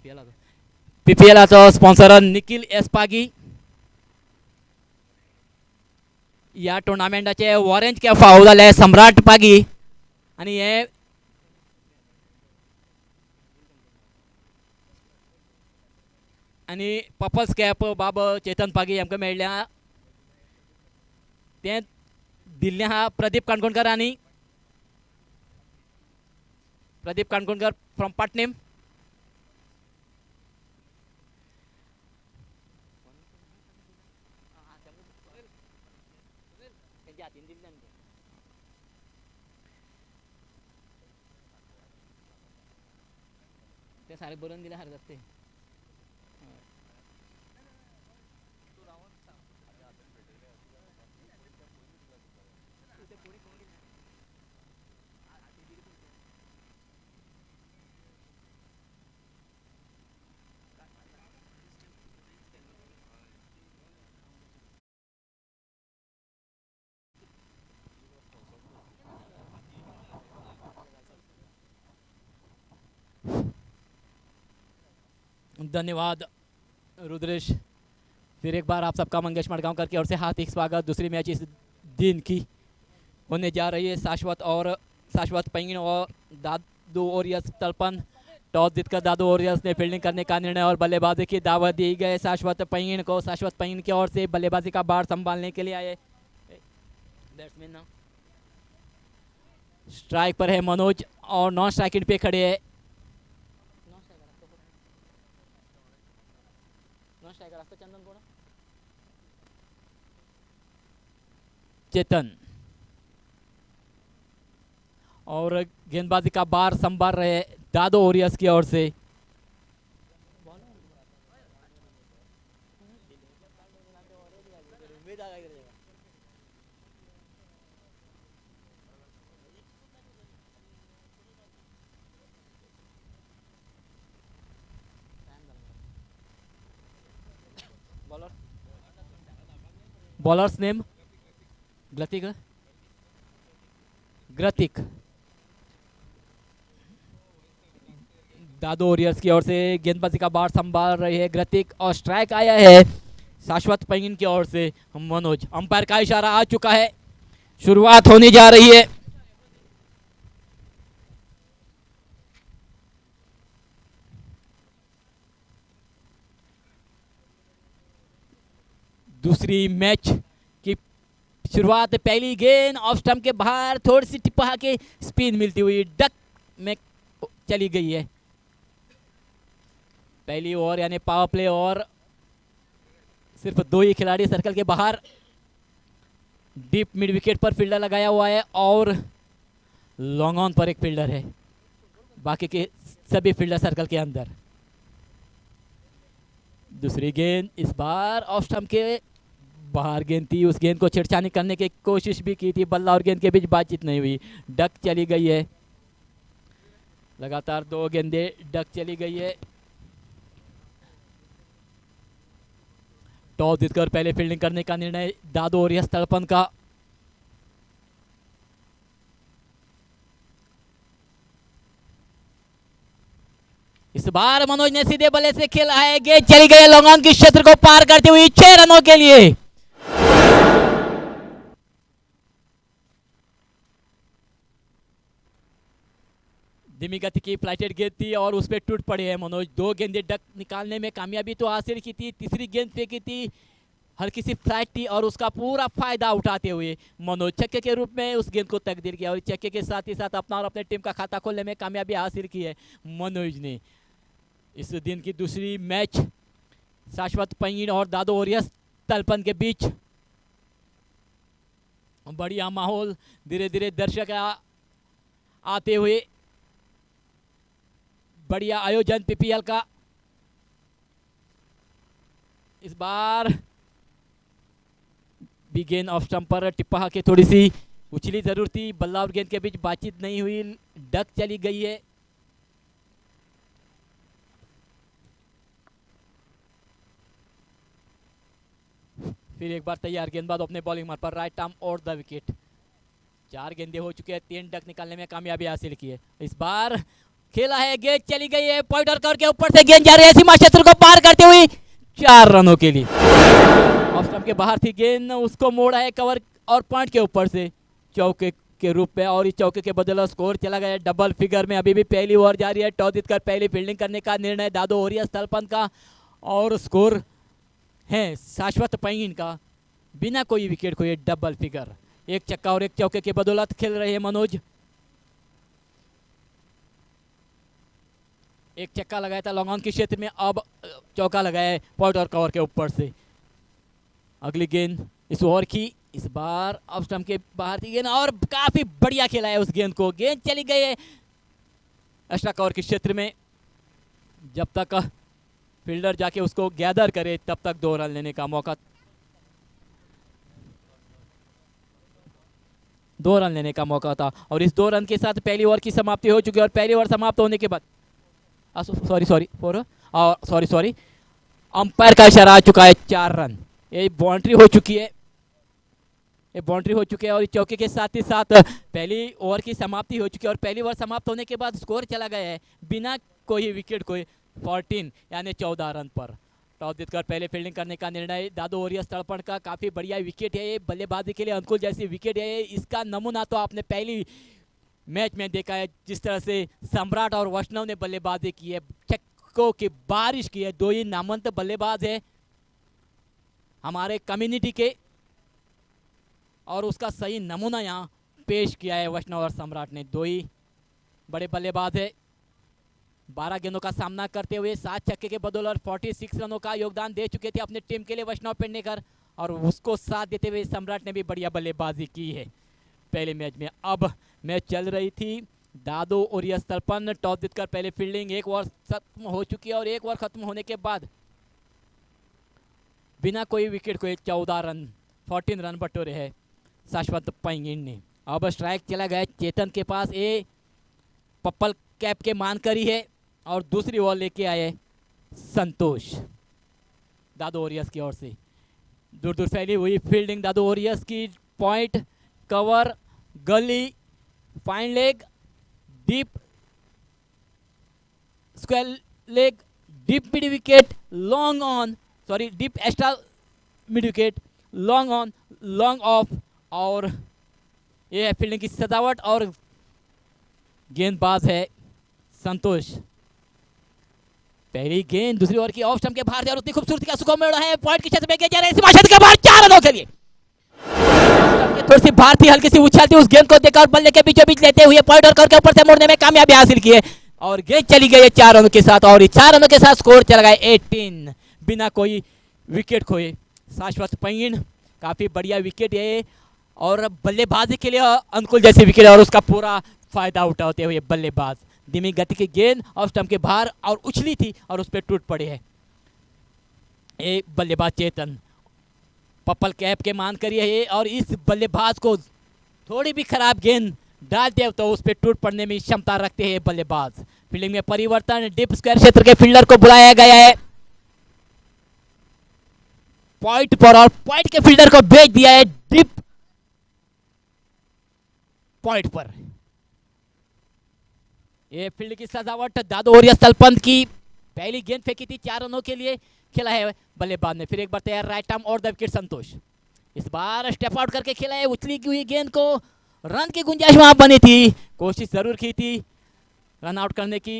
पीपीएलाचो sponsor Nikhil S Pagi. या टुर्नामेंटाचे orange cap फावो जाले सम्राट पागी आणि हे आणि पर्पल्स कॅप बाब चेतन पागी आमकां मेळ्ळ्या. ते दिल्ले हा प्रदीप काणकोणकर आणि प्रदीप काणकोणकर फ्रॉम पाटणेम. ते सारे बरोवन दिले हरकत ते. धन्यवाद रुद्रेश. फिर एक बार आप सबका मंगेश मडगांवकर की ओर से हार्दिक स्वागत. दूसरी मैच इस दिन की होने जा रही है शाश्वत पैंगीण और दादू ओरियस तलपन. टॉस जीतकर दादू ओरियस ने फील्डिंग करने का निर्णय और बल्लेबाजी की दावत दी गई शाश्वत पैंगीण को. शाश्वत पैंगीण की ओर से बल्लेबाजी का बार संभालने के लिए आए बैट्समैन. स्ट्राइक पर है मनोज और नॉन स्ट्राइकिंग पे खड़े है चेतन. और गेंदबाजी का बार संभाल रहे दादो ओरियस की ओर से. बॉलर्स नेम ग्रतिक. दादो ओरियर्स की ओर से गेंदबाजी का बार संभाल रही है ग्रतिक. और स्ट्राइक आया है शाश्वत पैंगीण की ओर से मनोज. अंपायर का इशारा आ चुका है. शुरुआत होने जा रही है. दूसरी मैच की शुरुआत. पहली गेंद ऑफ स्टंप के बाहर थोड़ी सी टिप्पा के स्पिन मिलती हुई डक में चली गई है. पहली ओवर यानी पावर प्ले और सिर्फ 2 ही खिलाड़ी सर्कल के बाहर. डीप मिड विकेट पर फील्डर लगाया हुआ है और लॉन्ग ऑन पर एक फील्डर है. बाकी के सभी फील्डर सर्कल के अंदर. दूसरी गेंद इस बार ऑफ स्टंप के बाहर गेंद थी. उस गेंद को छेड़छानी करने की कोशिश भी की थी. बल्ला और गेंद के बीच बातचीत नहीं हुई. डक चली गई है. लगातार 2 गेंदें डक चली गई है. टॉस जीतकर पहले फील्डिंग करने का निर्णय दादो ओरियस तड़पन का. इस बार मनोज ने सीधे बल्ले से खेला है. गेंद चली गई लॉन्ग ऑन की क्षेत्र को पार करती हुई 6 रनों के लिए. धीमी गति की फ्लाइटेड गेंद थी और उस पर टूट पड़े हैं मनोज. 2 गेंदें डक निकालने में कामयाबी तो हासिल की थी. तीसरी गेंद फेंकी थी हल्की सी फ्लाइट थी और उसका पूरा फायदा उठाते हुए मनोज छक्के के रूप में उस गेंद को तकदीर किया. और छक्के के साथ ही साथ अपना और अपने टीम का खाता खोलने में कामयाबी हासिल की है मनोज ने. इस दिन की दूसरी मैच शाश्वत पैंगीण और दादो ओरियस तलपन के बीच. बढ़िया माहौल. धीरे धीरे दर्शक आते हुए. बढ़िया आयोजन पीपीएल का. इस बार भी गेंद ऑफ स्टंप पर टिप्पा के थोड़ी सी उछली जरूर थी. बल्ला और गेंद के बीच बातचीत नहीं हुई. डक चली गई है. फिर एक बार तैयार गेंदबाज अपने बॉलिंग मार्ग पर राइट आर्म और द विकेट. 4 गेंदे हो चुके हैं. 3 डक निकालने में कामयाबी हासिल की है. इस बार खेला है, गेंद चली गई है पॉइंट और कवर के ऊपर से, गेंद जा रही है सीमा क्षेत्र को पार करते हुए 4 रनों के लिए। ऑफ स्टंप के बाहर थी गेंद, उसको मोड़ा है कवर और पॉइंट के ऊपर से चौके के रूप में, और इस चौके के बदले स्कोर चला गया डबल फिगर में। अभी भी पहली ओवर जारी है, टॉस जीतकर पहली फील्डिंग करने का निर्णय दादो ओरियस तलपंत का, और स्कोर है शाश्वत पैंगिन का बिना कोई विकेट खोए डबल फिगर। एक छक्का और एक चौके के बदौलत खेल रहे हैं मनोज। एक छक्का लगाया था लॉन्ग ऑन के क्षेत्र में, अब चौका लगाया है पॉइंट और कवर के ऊपर से। अगली गेंद इस ओवर की, इस बार ऑफ स्टंप के बाहर थी गेंद और काफी बढ़िया खेला है उस गेंद को, गेंद चली गई है एक्स्ट्रा कवर के क्षेत्र में। जब तक फील्डर जाके उसको गैदर करे तब तक 2 रन लेने का मौका, 2 रन लेने का मौका था, और इस 2 रन के साथ पहली ओवर की समाप्ति हो चुकी है। और पहली ओवर समाप्त होने के बाद सॉरी अंपायर का इशारा आ चुका है 4 रन, ये बाउंड्री हो चुकी है, ये बाउंड्री हो चुकी है। और इस चौके के साथ ही साथ पहली ओवर की समाप्ति हो चुकी है, और पहली ओवर समाप्त होने के बाद स्कोर चला गया है बिना कोई विकेट कोई 14 यानी 14 रन पर। टॉस जीतकर पहले फील्डिंग करने का निर्णय दादो ओरियस तलपंत का। काफ़ी बढ़िया विकेट है ये, बल्लेबाजी के लिए अनुकूल जैसी विकेट है। इसका नमूना तो आपने पहली मैच में देखा है, जिस तरह से सम्राट और वैष्णव ने बल्लेबाजी की है, छक्कों की बारिश की है। 2 ही नामवंत बल्लेबाज है हमारे कम्युनिटी के, और उसका सही नमूना यहाँ पेश किया है वैष्णव और सम्राट ने। 2 ही बड़े बल्लेबाज है। 12 गेंदों का सामना करते हुए 7 छक्के के बदौलत 46 रनों का योगदान दे चुके थे अपने टीम के लिए वैष्णव पेडनेकर, और उसको साथ देते हुए सम्राट ने भी बढ़िया बल्लेबाजी की है पहले मैच में। अब मैच चल रही थी दादो ओरियस तलपंत, टॉस जीतकर पहले फील्डिंग, 1 ओवर खत्म हो चुकी है, और 1 ओवर खत्म होने के बाद बिना कोई विकेट को 14 रन 14 रन बटोरे है शाश्वत पैंगिन ने। अब स्ट्राइक चला गया चेतन के पास, ये पर्पल कैप के मानकरी है, और दूसरी ओवर लेके आए संतोष दादो ओरियस की ओर से। दूर दूर फैली हुई फील्डिंग दादो ओरियस की, पॉइंट कवर गली fine leg deep square leg deep mid wicket long on deep extra mid wicket long on long off, और ये है फील्डिंग की सजावट। और गेंदबाज है संतोष। पहली गेंद दूसरी ओवर की ऑफ स्टंप के बाहर और उतनी खूबसूरती का सुखो मेड़ा है, पॉइंट के क्षेत्र में जा रहे हैं सीमा क्षेत्र के बाहर 4 रनों के लिए। थोड़ी सी भारतीय हल्की सी उछाल थी, उस गेंद को देखकर बल्ले के बीचों बीच लेते हुए पॉइंट और करके ऊपर से मोड़ने में कामयाबी हासिल की है, और गेंद चली गई है 4 रनों के साथ, और 4 रनों के साथ स्कोर चला गया 18 बिना कोई विकेट खोए। शाश्वत पैंगिन काफी बढ़िया विकेट है, और बल्लेबाजी के लिए अनुकूल जैसी विकेट है, और उसका पूरा फायदा उठाते हुए बल्लेबाज। धीमी गति की गेंद ऑफ स्टंप के बाहर और उछली थी, और उस पर टूट पड़ी है। एक बल्लेबाज चेतन पर्पल कैप के मान करी है, और इस बल्लेबाज को थोड़ी भी खराब गेंद डालते तो उस पर टूट पड़ने में क्षमता रखते हैं बल्लेबाज। फील्डिंग में परिवर्तन, डीप स्क्वायर क्षेत्र के फील्डर को बुलाया गया है पॉइंट पर, और पॉइंट के फील्डर को भेज दिया है डीप पॉइंट पर। ये फील्ड की सजावट दादो ओरियस तलपंत की। पहली गेंद फेंकी थी 4 रनों के लिए, खेला है बल्लेबाज ने, फिर एक बार तैयार राइट आर्म और द विकेट संतोष। इस बार स्टेप आउट करके खेला है, उछली हुई गेंद को, रन की गुंजाइश वहां बनी थी, कोशिश जरूर की थी रन आउट करने की,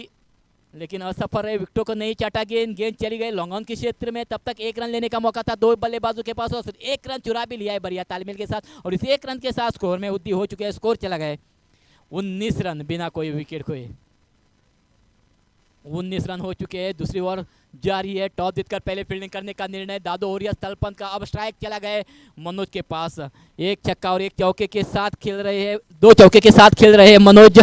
लेकिन असफल रहे, विकेटों को नहीं चाटा। गेंद चली गई लॉन्ग ऑन के क्षेत्र में। तब तक 1 रन लेने का मौका था 2 बल्लेबाजों के पास, और 1 रन चुरा भी लिया है बढ़िया तालमेल के साथ, और इस 1 रन के साथ स्कोर में वृद्धि हो चुकी है। स्कोर चला गया 19 रन बिना कोई विकेट खोए। 19 रन हो चुके हैं। दूसरी ओवर जारी है, टॉस जीतकर पहले फील्डिंग करने का निर्णय दादो ओरियस तलपंत का। अब स्ट्राइक चला गया मनोज के पास, 1 छक्का और 1 चौके के साथ खेल रहे हैं, 2 चौके के साथ खेल रहे हैं मनोज।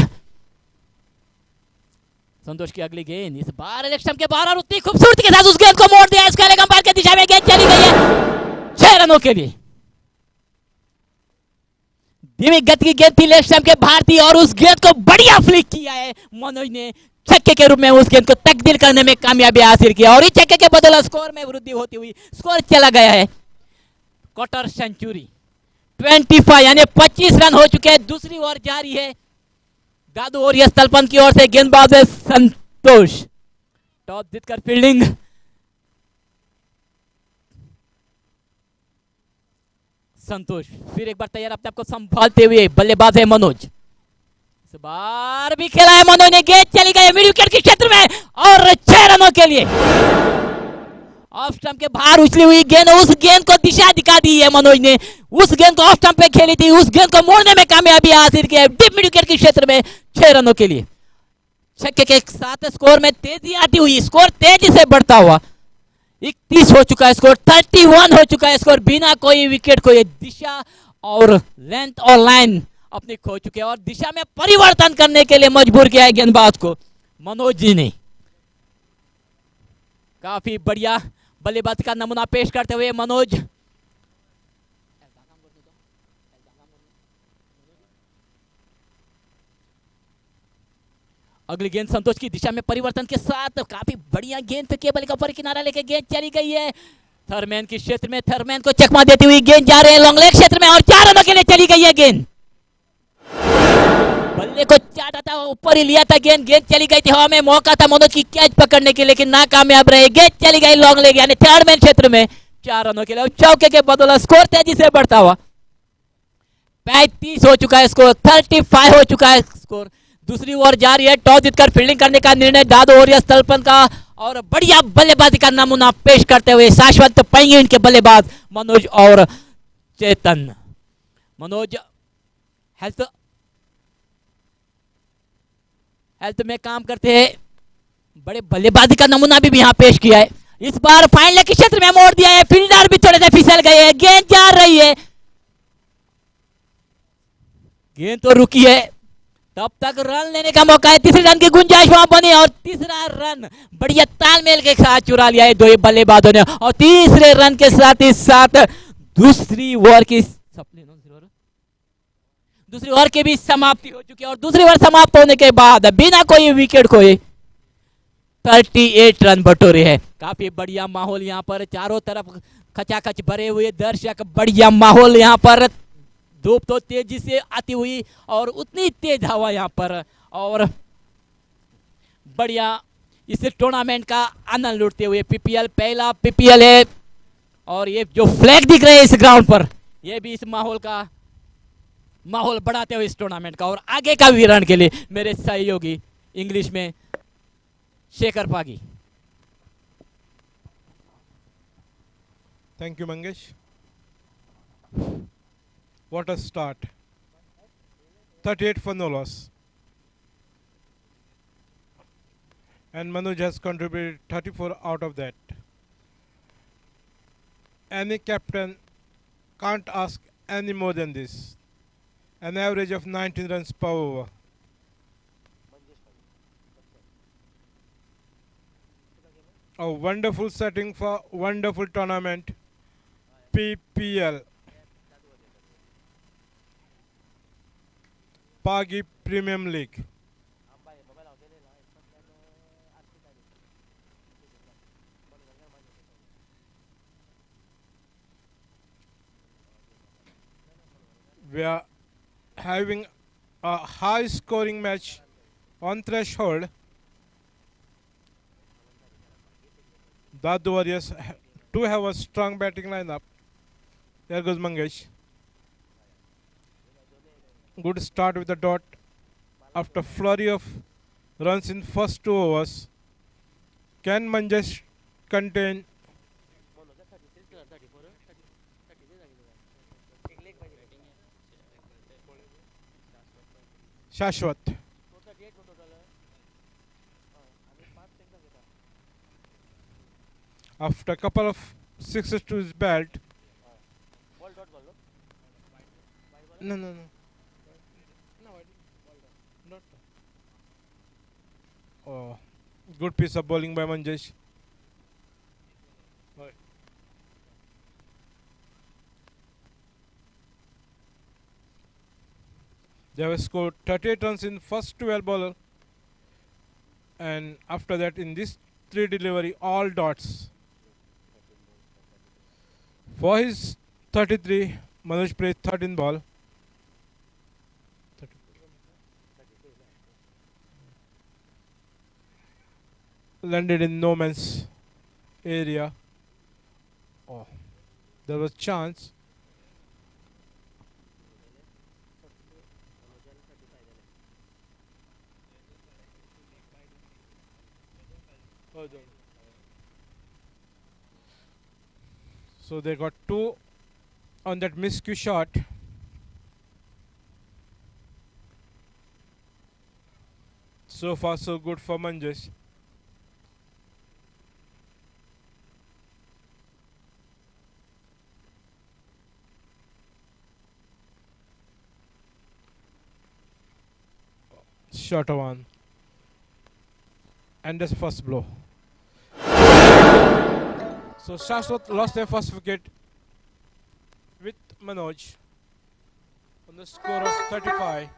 संतोष की अगली गेंद, इस बार इलेक्शन के बाहर, और उतनी खूबसूरती के साथ उस गेंद को मोड़ दिया, इसके अंपायर की दिशा में गेंद चली गई है 6 रनों के लिए। धीमी गति की गेंद थी, इलेक्शन के बाहर थी, और उस गेंद को बढ़िया फ्लिक किया है मनोज ने, छक्के के रूप में उस गेंद को तकदीर करने में कामयाबी हासिल किया, और इस छक्के के बदले स्कोर में वृद्धि होती हुई स्कोर चला गया है क्वार्टर सेंचुरी 25 यानी 25 रन हो चुके हैं। दूसरी ओवर जारी है, दादू और यश तलपन की ओर से गेंदबाज है संतोष, टॉस जीतकर फील्डिंग। संतोष फिर एक बार तैयार अपने आप को संभालते हुए, बल्लेबाज है मनोज, इस बार भी खेला है मनोज ने, गेंद चली गई मिड विकेट के क्षेत्र में और 6 रनों के लिए। ऑफ स्टंप के बाहर उछली हुई गेंद, उस गेंद को दिशा दिखा दी है मनोज ने, उस गेंद को ऑफ स्टंप पे खेली थी, उस गेंद को मोड़ने में कामयाबी हासिल की है डीप मिड विकेट के क्षेत्र में 6 रनों के लिए। छक्के के साथ स्कोर में तेजी आती हुई, स्कोर तेजी से बढ़ता हुआ 31 हो चुका है स्कोर, 31 हो चुका है स्कोर, बिना कोई विकेट को ये दिशा और लेंथ और लाइन अपनी खो चुके हैं और दिशा में परिवर्तन करने के लिए मजबूर किया है गेंदबाज को मनोज जी ने। काफी बढ़िया बल्लेबाजी का नमूना पेश करते हुए मनोज। अगली गेंद संतोष की दिशा में परिवर्तन के साथ काफी बढ़िया गेंद पे केबल का ऊपर किनारा लेके गेंद चली गई है थर्मैन के क्षेत्र में, थर्मैन को चकमा देती हुई गेंद जा रहे हैं लॉन्ग लेग क्षेत्र में और 4 रनों के लिए चली गई है गेंद। बल्ले को चाटा था, ऊपर ही लिया था गेंद, गेंद चली गई थी हवा में, मौका था मनोज की कैच पकड़ने के लेकिन नाकामयाब रहे, गेंद चली गई लॉन्ग लेग यानी थर्ड मैन क्षेत्र में 4 रनों के लिए। चौके के बदौलत स्कोर तेजी से बढ़ता हुआ 35 हो चुका है स्कोर, 35 हो चुका है स्कोर। दूसरी ओर जा रही है, टॉस जीतकर फील्डिंग करने का निर्णय दादू और यश तलपन का और बढ़िया बल्लेबाजी का नमूना पेश करते हुए शाश्वत पैंगुइन के बल्लेबाज मनोज और चेतन। मनोज हेल्थ में काम करते हैं, बड़े बल्लेबाजी का नमूना भी यहाँ पेश किया है। इस बार फाइन लेग के क्षेत्र में मोड़ दिया है, फील्डर भी थोड़े से फिसल गए हैं, गेंद जा रही है, गेंद तो रुकी है, तब तक रन लेने का मौका है, तीसरे रन की गुंजाइश वहां बनी और तीसरा रन बढ़िया तालमेल के साथ चुरा लिया है दो ही बल्लेबाजों ने और तीसरे रन के साथ ही साथ दूसरी ओवर की भी समाप्ति हो चुकी है और दूसरी ओवर समाप्त होने के बाद बिना कोई विकेट खोए 38 रन बटोरे हैं। काफी बढ़िया माहौल यहाँ पर, चारों तरफ खचाखच भरे हुए दर्शक, बढ़िया माहौल यहाँ पर, धूप तो तेजी से आती हुई और उतनी तेज हवा यहाँ पर और बढ़िया इस टूर्नामेंट का आनंद लूटते हुए पीपीएल पहला पीपीएल है और ये जो फ्लैग दिख रहे हैं इस ग्राउंड पर, ये भी इस माहौल बढ़ाते हुए इस टूर्नामेंट का और आगे का विवरण के लिए मेरे सहयोगी इंग्लिश में Shekhar Pagi. Thank you Mangesh. What a start. 38 for no loss. And Manoj has contributed 34 out of that. Any captain can't ask any more than this. An average of 19 runs per over. A wonderful setting for wonderful tournament. PPL. Pagi Premium League. We are having a high scoring match on threshold. Dadu Warriors do have a strong batting lineup. There goes Mangesh. Good start with the dot after flurry of runs in first 2 overs. Can Mangesh contain? Shashwat. After a couple of sixes to his belt. No. Oh, good piece of bowling by Manjesh. They have scored 38 runs in first 12 bowler, and after that in this 3 delivery all dots. For his 33, Manoj plays 13 ball. landed in no man's area. Oh, there was chance. So they got two on that miscue shot. So far, so good for Manjesh. Shot one. And that's first blow. So Shashwat lost their first wicket with Manoj on the score of 35.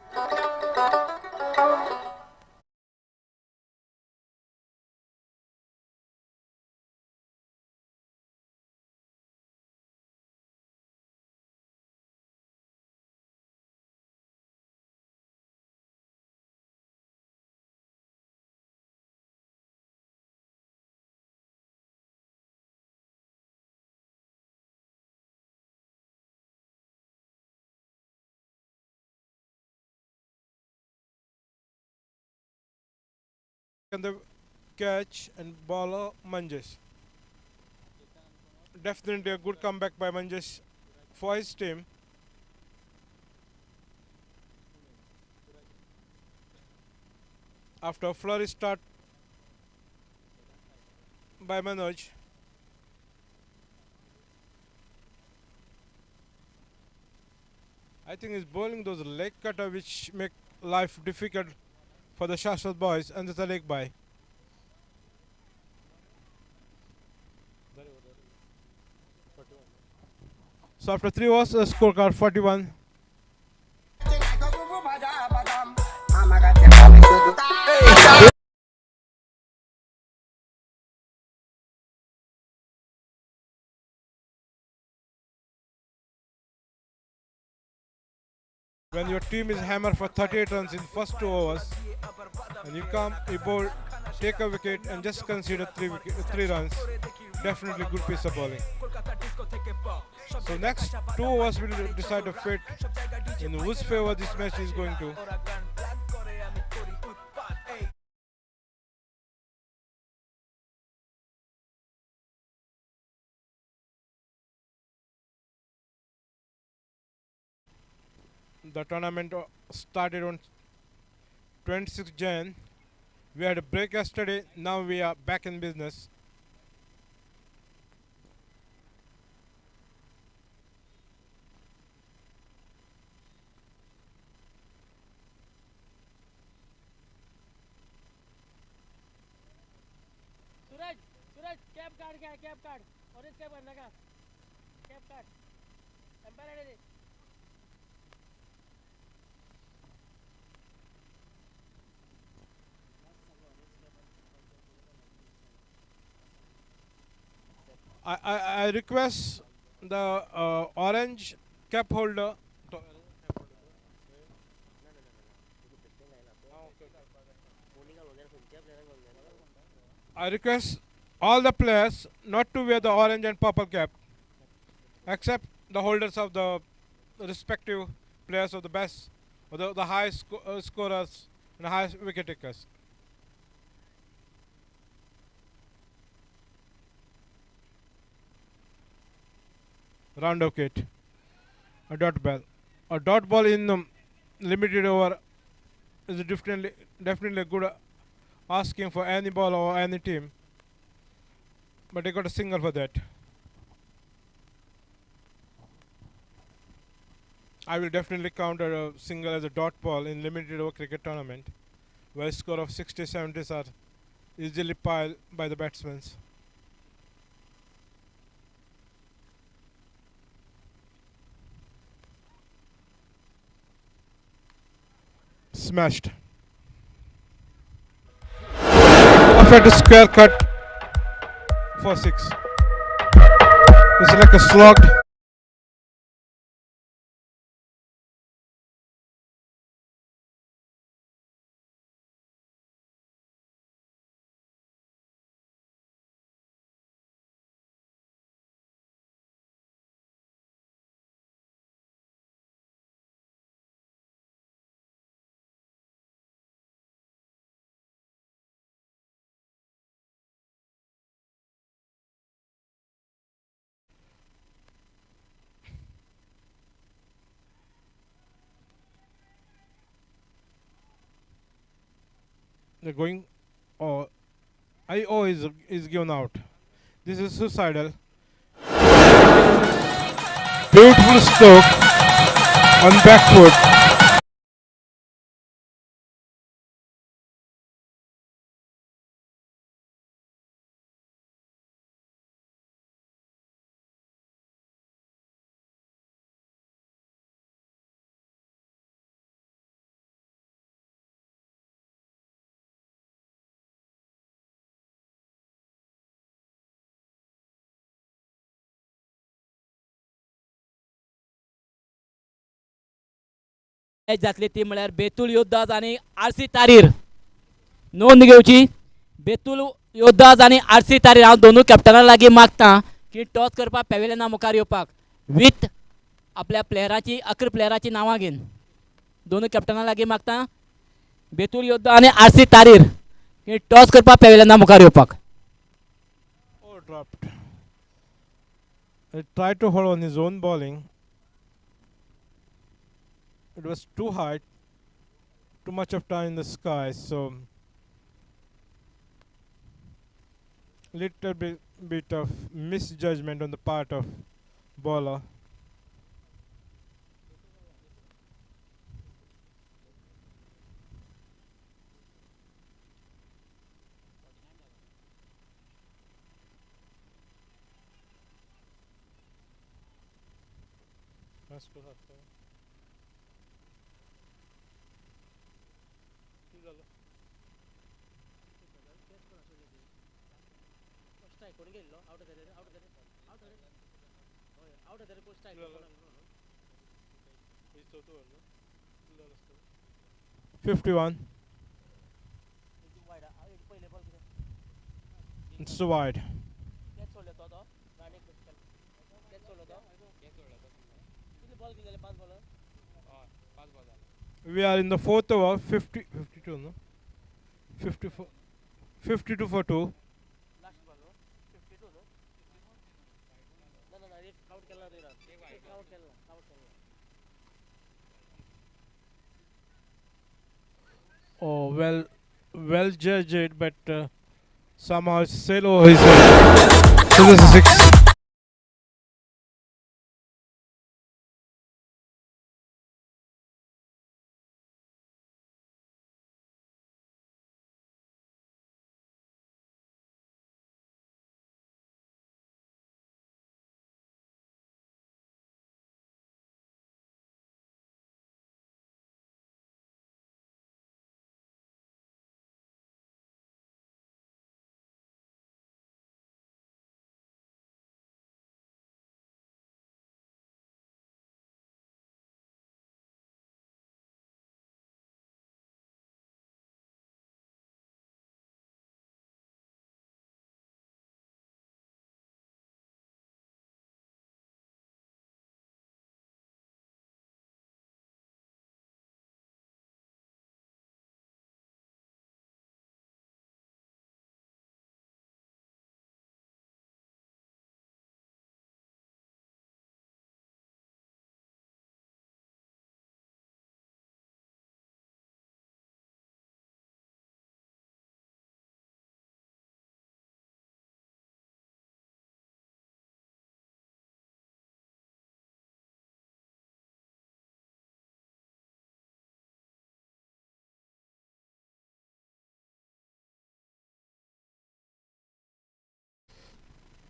And the catch and bowler Manjesh. Definitely a good comeback by Manjesh for his team. After a flurry start by Manoj. I think he's bowling those leg cutter which make life difficult for the Shashwat boys and the leg by. So after 3 overs, the scorecard 41. When your team is hammered for 38 runs in first 2 overs, and you bowl, take a wicket and just consider 3 runs, definitely good piece of bowling. So next 2 overs will decide the fate in whose favor this match is going to. The tournament started on 26 Jan. We had a break yesterday, now we are back in business. Suraj Suraj cap card क्या है cap card orange cap करने का cap card empire है I request the orange cap holder. I request all the players not to wear the orange and purple cap, except the holders of the respective players of the best, or the high scorers and high wicket takers. Round of wicket, a dot ball. A dot ball in limited over is definitely a good asking for any ball or any team, but they got a single for that. I will definitely count a single as a dot ball in limited over cricket tournament, where a score of 60 70s are easily piled by the batsmen. Smashed. Perfect square cut for 6. It's like a slogged They're going. Oh, IO is given out. This is suicidal. Beautiful stroke on back foot. Match जातली ती म्हळ्यार बेतूल योद्धाज आणि RC तारीर. नोंद घेवची. बेतूल योद्धाज आणि RC तारीर हांव दोनूय कॅप्टना लागीं मागता की टॉस करपाक पॅवेलियना मुखार येवपाक विथ आपल्या प्लेयराची 11 प्लेयराची नांवां घेवन. दोनूय कॅप्टना लागीं मागता बेतूल योद्धा आणि आरसी तारीर की टॉस करपाक पॅवेलियना मुखार येवपाक. Oh, dropped. He tried to hold on his own bowling. It was too high, too much of time in the sky, so little bit of misjudgment on the part of bowler. $51. It's too wide. We are in the fourth over. 52, no? 54, 52 for 2. Oh, well judged it, but somehow it's sailed over his head. So this is 6.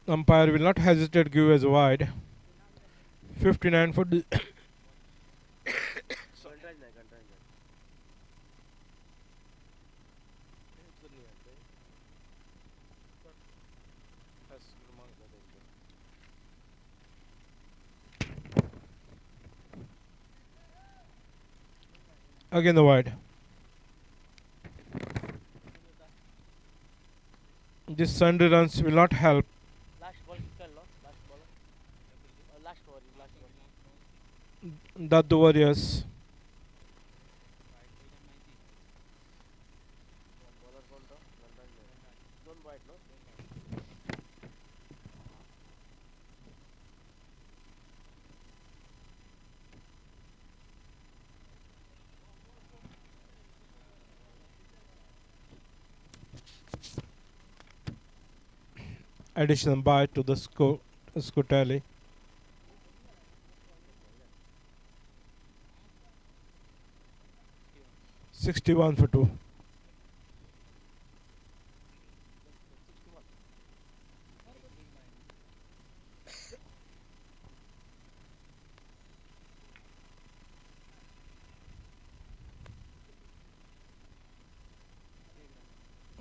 Umpire will not hesitate to give as wide. 59 for the again the wide. This Sunday runs will not help. That the Warriors. additional bye to the score tally. $61 for 2.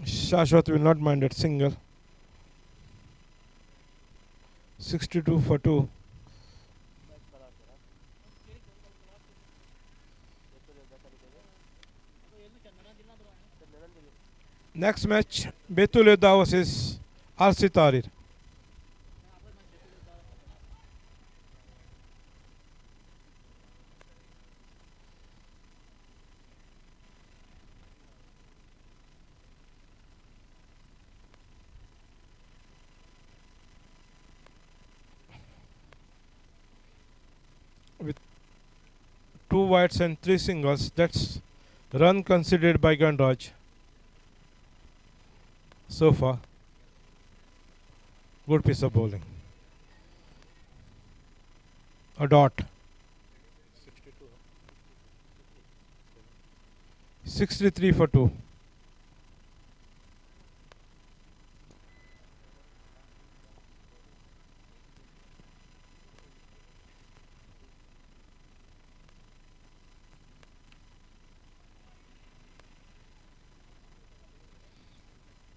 Shashwat will not mind that single. 62 for 2. Next match, Betul Yodha versus RC Tarir. With 2 wides and 3 singles, that's run considered by Ganraj so far. Good piece of bowling. A dot. 63 for 2.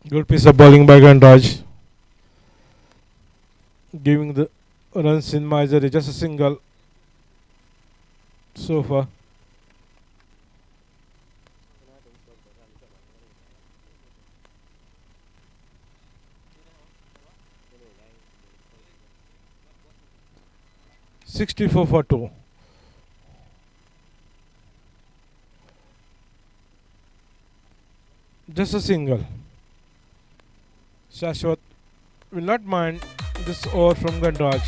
Good piece of bowling by Ganraj, giving the runs in misery, just a single so far. $64 for 2. Just a single. Shashwat will not mind this over from Ganraj.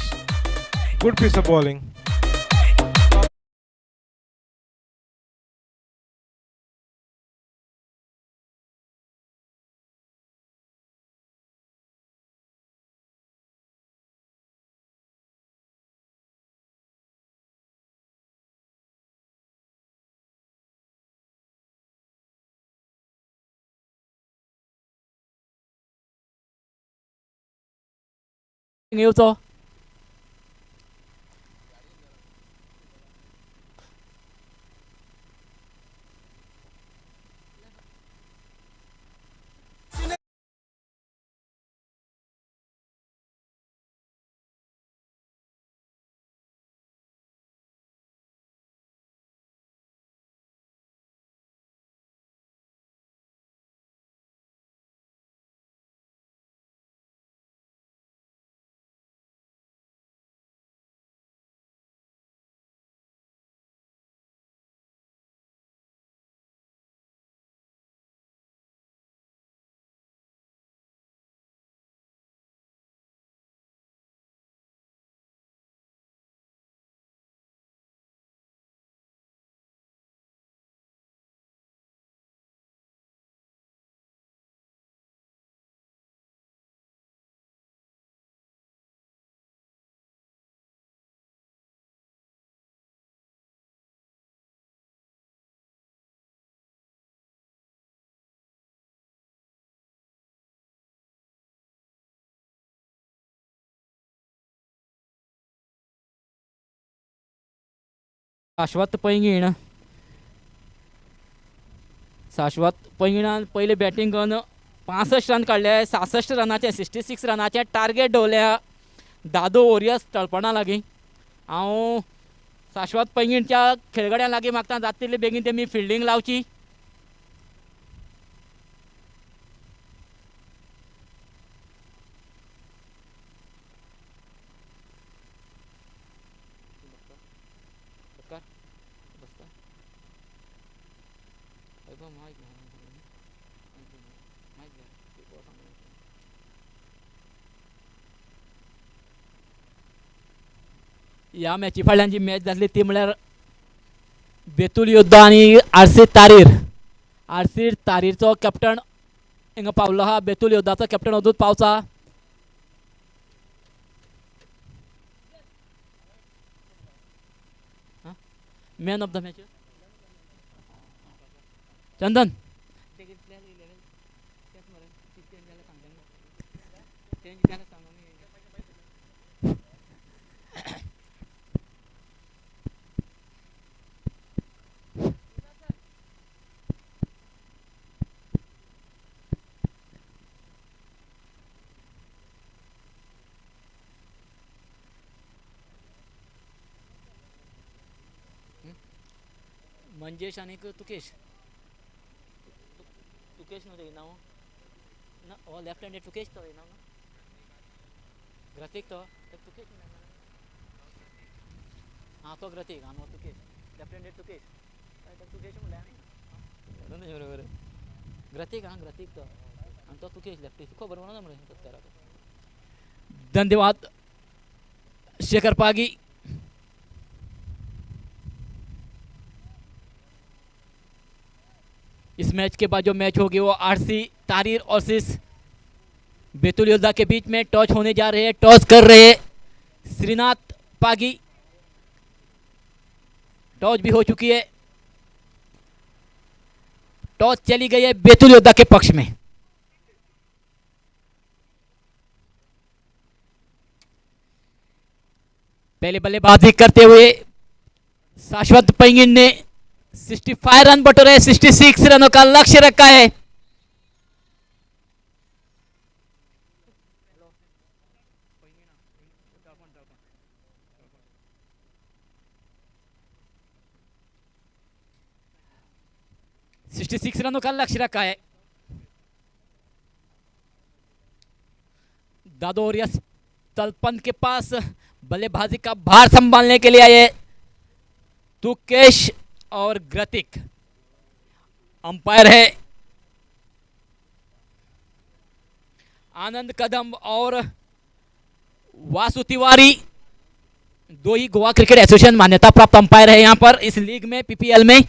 Good piece of bowling. येवचो शाश्वत पैंगीणान पहिले batting करून 65 run काडले. 66 रनाचे 66 रनाचे target दवरल्या दादो warriors तळपणा लागीं. हांव शाश्वत पैंगीणच्या खेळगड्यां लागीं मागता जाता तितले बेगीन तेमी फिल्डिंग लावची. ह्या मॅची फाटल्यान जी मॅच जातली ती म्हळ्यार बेतूल योद्धा आनी आरसी तारीर. आरसी तारीरचो कॅप्टन हिंगा पावलो आहा. बेतूल योद्धाचो कॅप्टन अजून पावचा. मैन ऑफ द मैच चंदन मंजेश आणि तुकेश तुकेश नव्हते नाव ना ओ लेफ्ट हँडेड तुकेश तो नाव ना ग्रतिक तो तुकेश हाँ तो ग्रतिक हाँ तुकेश लेफ्ट हँडेड तुकेश तुकेश म्हणलं बरोबर ग्रतिक हाँ ग्रतिक तो आणि तो तुकेश लेफ्ट खबर म्हणून म्हणून धन्यवाद शेखर पागी इस मैच के बाद जो मैच होगी वो आरसी तारीर और सिस बेतुल योद्धा के बीच में टॉस होने जा रहे हैं। टॉस कर रहे हैं श्रीनाथ पागी। टॉस भी हो चुकी है। टॉस चली गई है बेतुल योद्धा के पक्ष में। पहले बल्लेबाजी करते हुए शाश्वत पैंगिन ने 65 रन बटोरे। 66 रनों का लक्ष्य रखा है। रनों का लक्ष्य रखा है। दादोरिया तलपंत के पास बल्लेबाजी का भार संभालने के लिए आए तुकेश और ग्रतिक। अंपायर है आनंद कदम और वासु तिवारी। दो ही गोवा क्रिकेट एसोसिएशन मान्यता प्राप्त अंपायर है यहां पर इस लीग में पीपीएल में।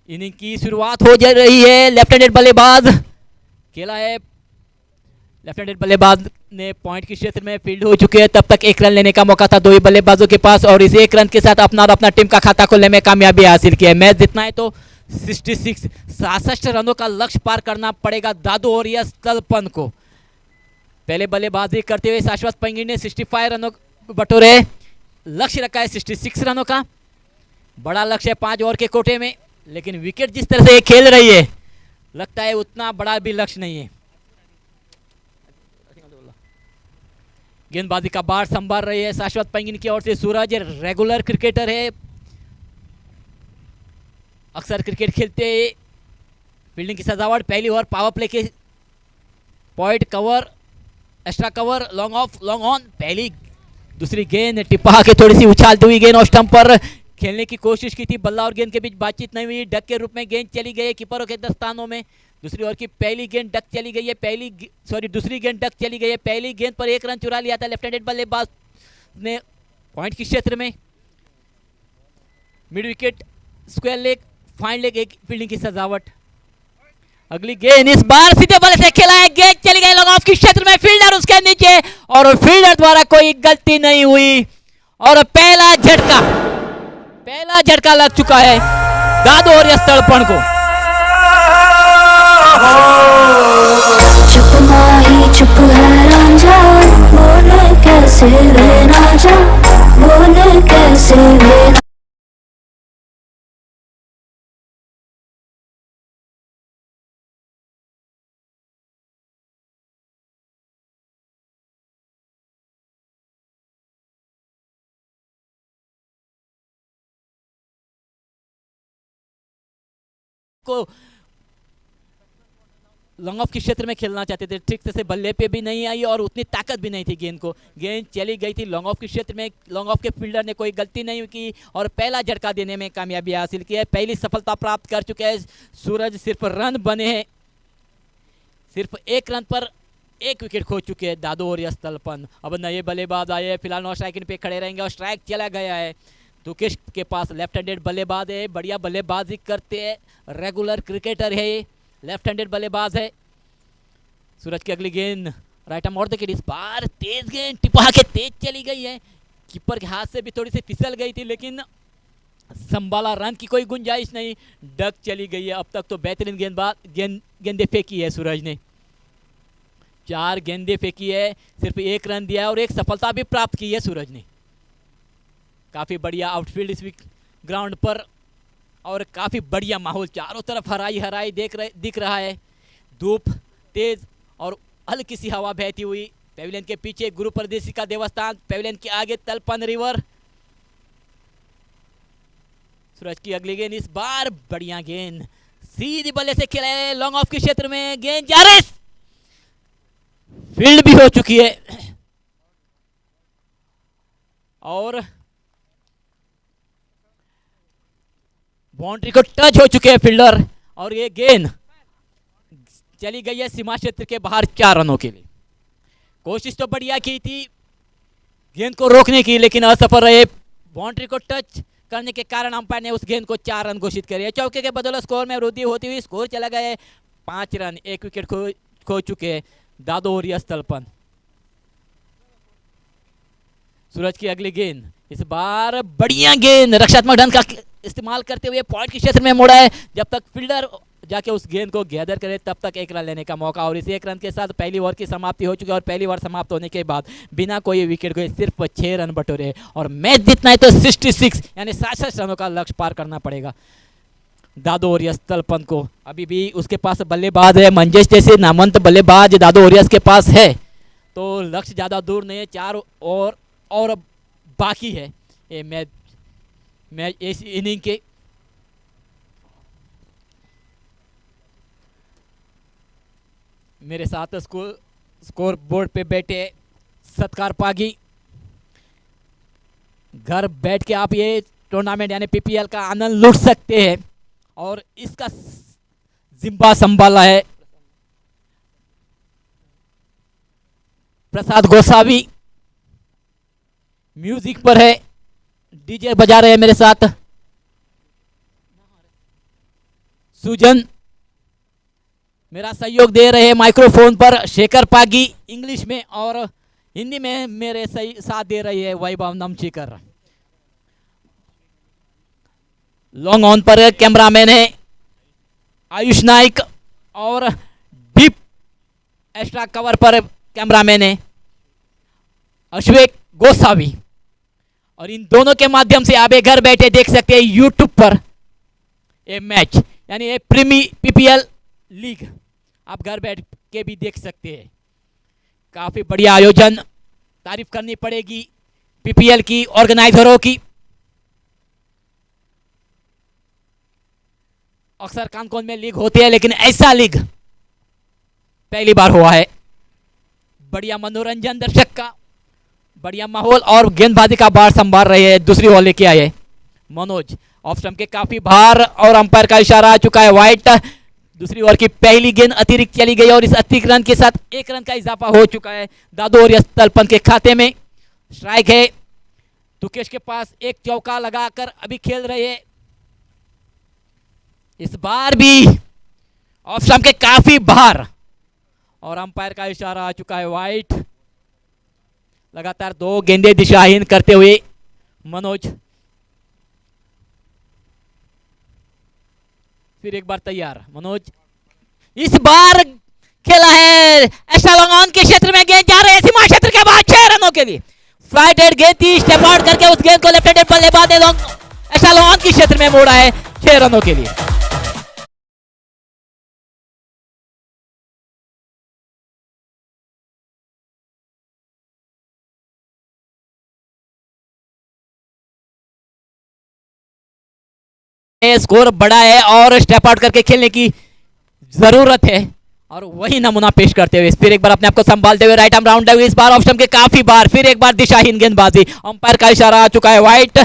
इनिंग की शुरुआत हो जा रही है। लेफ्ट हैंडेड बल्लेबाज खेला है। लेफ्ट हैंडेड बल्लेबाज ने पॉइंट के क्षेत्र में फील्ड हो चुके हैं। तब तक एक रन लेने का मौका था दो ही बल्लेबाजों के पास और इस एक रन के साथ अपना और अपना टीम का खाता खोलने में कामयाबी हासिल की है। मैच जीतना है तो 66 रनों का लक्ष्य पार करना पड़ेगा दादू और यस तलपन को। पहले बल्लेबाजी करते हुए शाश्वत पैंगी ने 65 रनों बटोरे। लक्ष्य रखा है 66 रनों का। बड़ा लक्ष्य है 5 ओवर के कोटे में, लेकिन विकेट जिस तरह से ये खेल रही है लगता है उतना बड़ा भी लक्ष्य नहीं है। गेंदबाजी का बार संभाल रही है शाश्वत पैंगिन की ओर से सूरज। रेगुलर क्रिकेटर है, अक्सर क्रिकेट खेलते हैं। फील्डिंग की सजावट पहली ओवर पावर प्ले के point cover extra cover long off long on. पहली दूसरी गेंद टिपा के थोड़ी सी उछालती हुई गेंद और स्टंप पर खेलने की कोशिश की थी। बल्ला और गेंद के बीच बातचीत नहीं हुई। डक के रूप में गेंद चली गई है कीपरों के दस्तानों में। दूसरी ओवर की पहली गेंद डक चली गई है। दूसरी गेंद डक चली गई है। पहली गेंद पर एक रन चुरा लिया था लेफ्ट हैंडेड बल्लेबाज ने पॉइंट के क्षेत्र में। Mid wicket square leg fine leg एक फील्डिंग की सजावट। अगली गेंद इस बार सीधे बल्ले से खेला है। गेंद चली गई लॉन्ग ऑफ के क्षेत्र में। फील्डर उसके नीचे और फील्डर द्वारा कोई गलती नहीं हुई और पहला झटका लग चुका है दादू और यस तलपन को। चुप माही चुप है रांझा, बोले कैसे वे राजा, बोले कैसे वे को लॉन्ग ऑफ के क्षेत्र में खेलना चाहते थे। ठीक से बल्ले पे भी नहीं आई और उतनी ताकत भी नहीं थी गेंद को। गेंद चली गई थी लॉन्ग ऑफ के क्षेत्र में। लॉन्ग ऑफ के फील्डर ने कोई गलती नहीं की और पहला झटका देने में कामयाबी हासिल की है। पहली सफलता प्राप्त कर चुके हैं सूरज। सिर्फ रन बने हैं। सिर्फ एक रन पर एक विकेट खो चुके हैं दादू और यस तलपन। अब नए बल्लेबाज आए हैं। फिलहाल नो स्ट्राइक पे खड़े रहेंगे और स्ट्राइक चला गया है। तुकेश के पास लेफ्ट हैंडेड बल्लेबाज है। बढ़िया बल्लेबाजी करते हैं। रेगुलर क्रिकेटर है ये। लेफ्ट हैंडेड बल्लेबाज है। सूरज की अगली गेंद राइट आर्म और विकेट। इस बार तेज गेंद टिपा के तेज चली गई है। कीपर के हाथ से भी थोड़ी सी फिसल गई थी, लेकिन संभाला, रन की कोई गुंजाइश नहीं, डक चली गई है। अब तक तो बेहतरीन गेंदे फेंकी है सूरज ने, 4 गेंदे फेंकी है, सिर्फ 1 रन दिया है और 1 सफलता भी प्राप्त की है सूरज ने। काफ़ी बढ़िया आउटफील्ड इस ग्राउंड पर और काफ़ी बढ़िया माहौल, चारों तरफ हराई हराई दिख रहा है। धूप तेज और हल्की सी हवा बहती हुई। पेविलियन के पीछे गुरु परदेसी का देवस्थान, पेविलियन के आगे तलपन रिवर। सूरज की अगली गेंद, इस बार बढ़िया गेंद, सीधी बल्ले से खेला है, लॉन्ग ऑफ के क्षेत्र में गेंद जा रही, फील्ड भी हो चुकी है और बाउंड्री को टच हो चुके हैं फील्डर और ये गेंद चली गई है सीमा क्षेत्र के बाहर 4 रनों के लिए। कोशिश तो बढ़िया की थी गेंद को रोकने की, लेकिन असफल रहे। बाउंड्री को टच करने के कारण अंपायर ने उस गेंद को 4 रन घोषित करे। चौके के बदौलत स्कोर में वृद्धि होती हुई स्कोर चला गया है 5 रन। 1 विकेट खो चुके हैं दादो और यश तलपन। सूरज की अगली गेंद, इस बार बढ़िया गेंद रक्षात्मक ढंग का इस्तेमाल करते हुए पॉइंट के क्षेत्र में मोड़ा है। जब तक फील्डर जाके उस गेंद को गैदर करे तब तक 1 रन लेने का मौका, और इस 1 रन के साथ पहली ओवर की समाप्ति हो चुकी है। और पहली ओवर समाप्त होने के बाद बिना कोई विकेट को सिर्फ 6 रन बटोरे और मैच जीतना है तो 66 यानी 67 रनों का लक्ष्य पार करना पड़ेगा दादो और यश तलपन को। अभी भी उसके पास बल्लेबाज है, मंजेश जैसे नामवंत बल्लेबाज दादो और यश के पास है, तो लक्ष्य ज़्यादा दूर नहीं है। 4 और बाकी है ये मैच इस इनिंग के। मेरे साथ स्कोर बोर्ड पे बैठे सत्कार पागी, घर बैठ के आप ये टूर्नामेंट यानी पीपीएल का आनंद लूट सकते हैं और इसका जिम्मा संभाला है प्रसाद गोसावी, म्यूजिक पर है, डीजे बजा रहे हैं मेरे साथ सुजन, मेरा सहयोग दे रहे हैं माइक्रोफोन पर शेखर पागी इंग्लिश में, और हिंदी में मेरे साथ दे रही है वैभव नमचीकर। लॉन्ग ऑन पर कैमरामैन है आयुष नाइक और डीप एक्स्ट्रा कवर पर कैमरामैन है अश्वेक गोसावी। और इन दोनों के माध्यम से आप घर बैठे देख सकते हैं यूट्यूब पर ये मैच यानी ये पीपीएल लीग आप घर बैठ के भी देख सकते हैं। काफी बढ़िया आयोजन, तारीफ करनी पड़ेगी पीपीएल की ऑर्गेनाइजरों की। अक्सर कानकोन में लीग होती है लेकिन ऐसा लीग पहली बार हुआ है। बढ़िया मनोरंजन, दर्शक का बढ़िया माहौल और गेंदबाजी का बार संभाल रहे हैं। दूसरी ओवर लेके आए मनोज, ऑफ स्टंप के काफी बाहर और अंपायर का इशारा आ चुका है वाइट। दूसरी ओवर की पहली गेंद अतिरिक्त चली गई और इस अतिरिक्त रन के साथ 1 रन का इजाफा हो चुका है दादो और यश तलपन के खाते में। स्ट्राइक है, तुकेश के पास एक चौका लगाकर अभी खेल रहे हैं। इस बार भी ऑफ स्टंप के काफी बाहर और अंपायर का इशारा आ चुका है वाइट। लगातार 2 गेंदे दिशाहीन करते हुए मनोज फिर एक बार तैयार। मनोज इस बार खेला है एक्स्ट्रा लॉन्ग ऑन के क्षेत्र में, गेंद जा रही है सीमा क्षेत्र के बाद 6 रनों के लिए। फ्लाइट हेड गेंद थी, स्टेप आउट करके उस गेंद को लेफ्ट हैंडेड बल्लेबाज ने एक्स्ट्रा लॉन्ग ऑन के क्षेत्र में मोड़ा है 6 रनों के लिए। स्कोर बड़ा है और स्टेप आउट करके खेलने की जरूरत है और वही नमूना पेश करते हुए फिर एक बार अपने आप को संभालते हुए राइट आर्म राउंड इस बार ऑफ स्टंप के काफी बार फिर एक बार दिशाहीन गेंदबाजी। अंपायर का इशारा आ चुका है वाइट।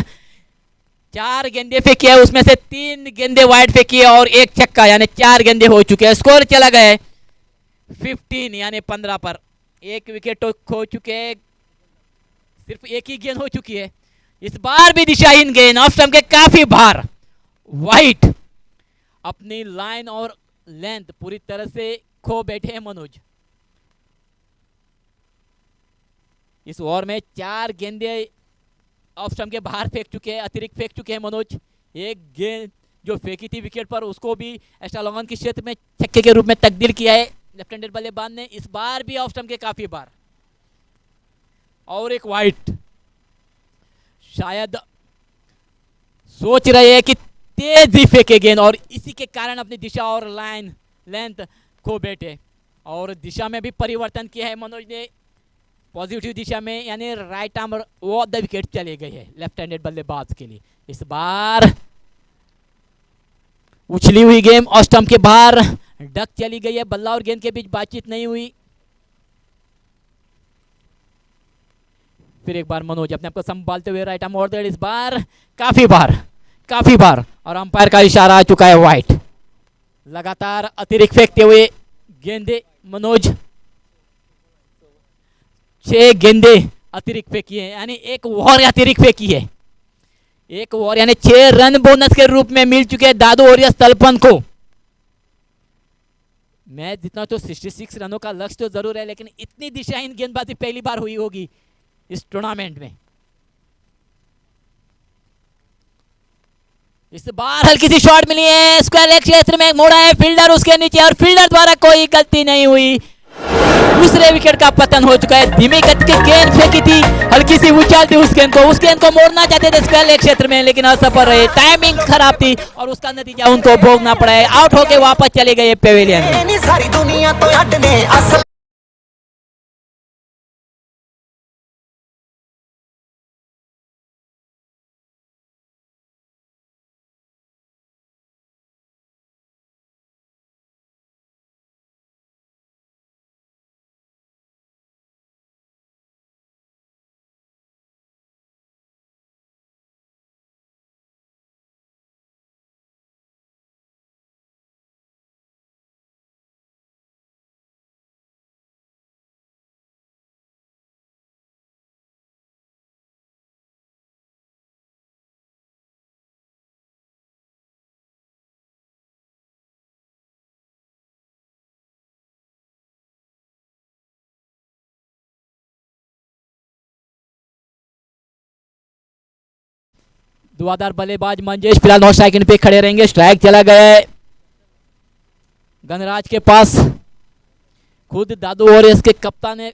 4 गेंदे फेंकी है, उसमें से 3 गेंदे वाइट फेंकी है और 1 छक्का यानी 4 गेंदे हो चुके हैं। स्कोर चला गया है 15 यानी 15 पर। 1 विकेट तो खो चुके हैं, सिर्फ 1 ही गेंद हो चुकी है। इस बार भी दिशाहीन गेंद ऑफ स्टंप के काफी बार वाइट। अपनी लाइन और लेंथ पूरी तरह से खो बैठे हैं मनोज। इस ओवर में 4 गेंदे ऑफ स्टंप के बाहर फेंक चुके हैं, अतिरिक्त फेंक चुके हैं मनोज। एक गेंद जो फेंकी थी विकेट पर उसको भी एक्स्ट्रा लॉन्ग ऑन के क्षेत्र में छक्के के रूप में तब्दील किया है लेफ्ट हैंडेड बल्लेबाज ने। इस बार भी ऑफ स्टंप के काफी बार और एक वाइट। शायद सोच रहे हैं कि तेजी फेंके गेंद और इसी के कारण अपनी दिशा और लाइन लेंथ खो बैठे और दिशा में भी परिवर्तन किया है मनोज ने पॉजिटिव दिशा में, यानी राइट आर्म वो द विकेट चले गए है लेफ्ट हैंडेड बल्लेबाज के लिए। इस बार उछली हुई गेंद और स्टंप के बाहर डक चली गई है। बल्ला और गेंद के बीच बातचीत नहीं हुई। फिर एक बार मनोज अपने आप को संभालते हुए राइट आर्म और इस बार काफी बार और अंपायर का इशारा आ चुका है वाइट। लगातार अतिरिक्त फेंकते हुए गेंदे मनोज 6 गेंदे अतिरिक्त फेंकी है, यानी एक ओवर अतिरिक्त फेंकी है। एक ओवर यानी 6 रन बोनस के रूप में मिल चुके हैं दादू ओरियस तलपन को। मैच जितना तो 66 रनों का लक्ष्य तो जरूर है, लेकिन इतनी दिशाहीन गेंदबाजी पहली बार हुई होगी इस टूर्नामेंट में। इस बार हल्की सी शॉट मिली है, स्क्वायर लेग क्षेत्र में मोड़ा है फील्डर उसके नीचे और फील्डर द्वारा कोई गलती नहीं हुई। दूसरे विकेट का पतन हो चुका है। धीमी गति की गेंद फेंकी थी, हल्की सी उछाल थी उस गेंद को मोड़ना चाहते थे स्क्वायर लेग क्षेत्र में, लेकिन असफल रहे। टाइमिंग खराब थी और उसका नतीजा उनको भोगना पड़ा है। आउट होके वापस चले गए पेविलियन में। सारी दुनिया तो हटने असल धुआंधार बल्लेबाज मंजेश फिलहाल नॉट स्ट्राइक पे खड़े रहेंगे। स्ट्राइक चला गया है गणराज के पास। खुद दादू और इसके कप्तान है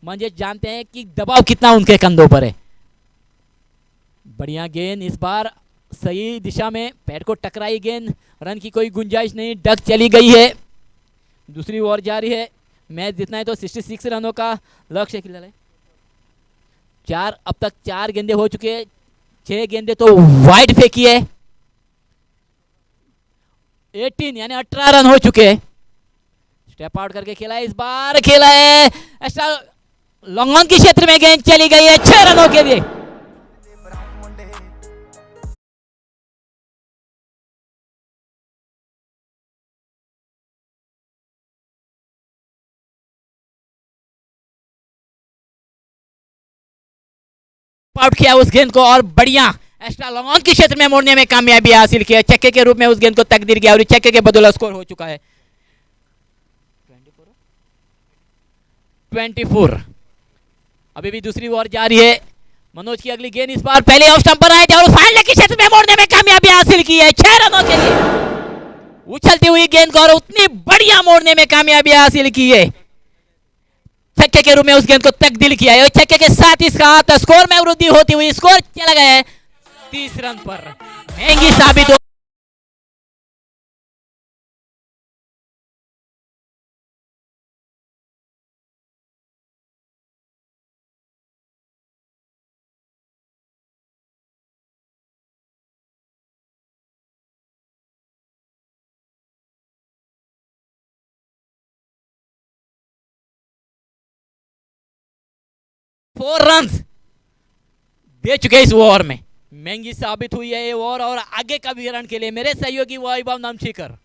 मंजेश जानते हैं कि दबाव कितना उनके कंधों पर है। बढ़िया गेंद इस बार सही दिशा में, पैड को टकराई गेंद, रन की कोई गुंजाइश नहीं, डक चली गई है। दूसरी ओवर जारी है। मैच जितना है तो 66 रनों का लक्ष्य है। 4 अब तक 4 गेंदे हो चुके हैं, 6 गेंदे तो वाइड फेंकी है। 18 यानी 18 रन हो चुके हैं। स्टेप आउट करके खेला है, इस बार खेला है एक्स्ट्रा लॉन्ग ऑन के क्षेत्र में गेंद चली गई है 6 रनों के लिए। आउट किया उस गेंद को और बढ़िया एक्स्ट्रा लॉन्ग ऑन के क्षेत्र में मोड़ने में कामयाबी हासिल किया। छक्के के रूप में उस गेंद को तकदीर किया और छक्के के बदौलत स्कोर हो चुका है 24। अभी भी दूसरी ओवर जारी है। मनोज की अगली गेंद इस बार पहले ऑफ स्टंप पर आए थे और फाइनल के क्षेत्र में मोड़ने में कामयाबी हासिल की है 6 रनों के लिए। उछलती हुई गेंद को और उतनी बढ़िया मोड़ने में कामयाबी हासिल की है। छक्के के रूप में उस गेंद को तब्दील किया है। छक्के के साथ इसका स्कोर में वृद्धि होती हुई स्कोर चला गया है 30 रन पर। महंगी साबित हो फोर रन दे चुके इस ओवर में। महंगी साबित हुई है ये ओवर और आगे का भी रन के लिए मेरे सहयोगी वैभव नामशीकर।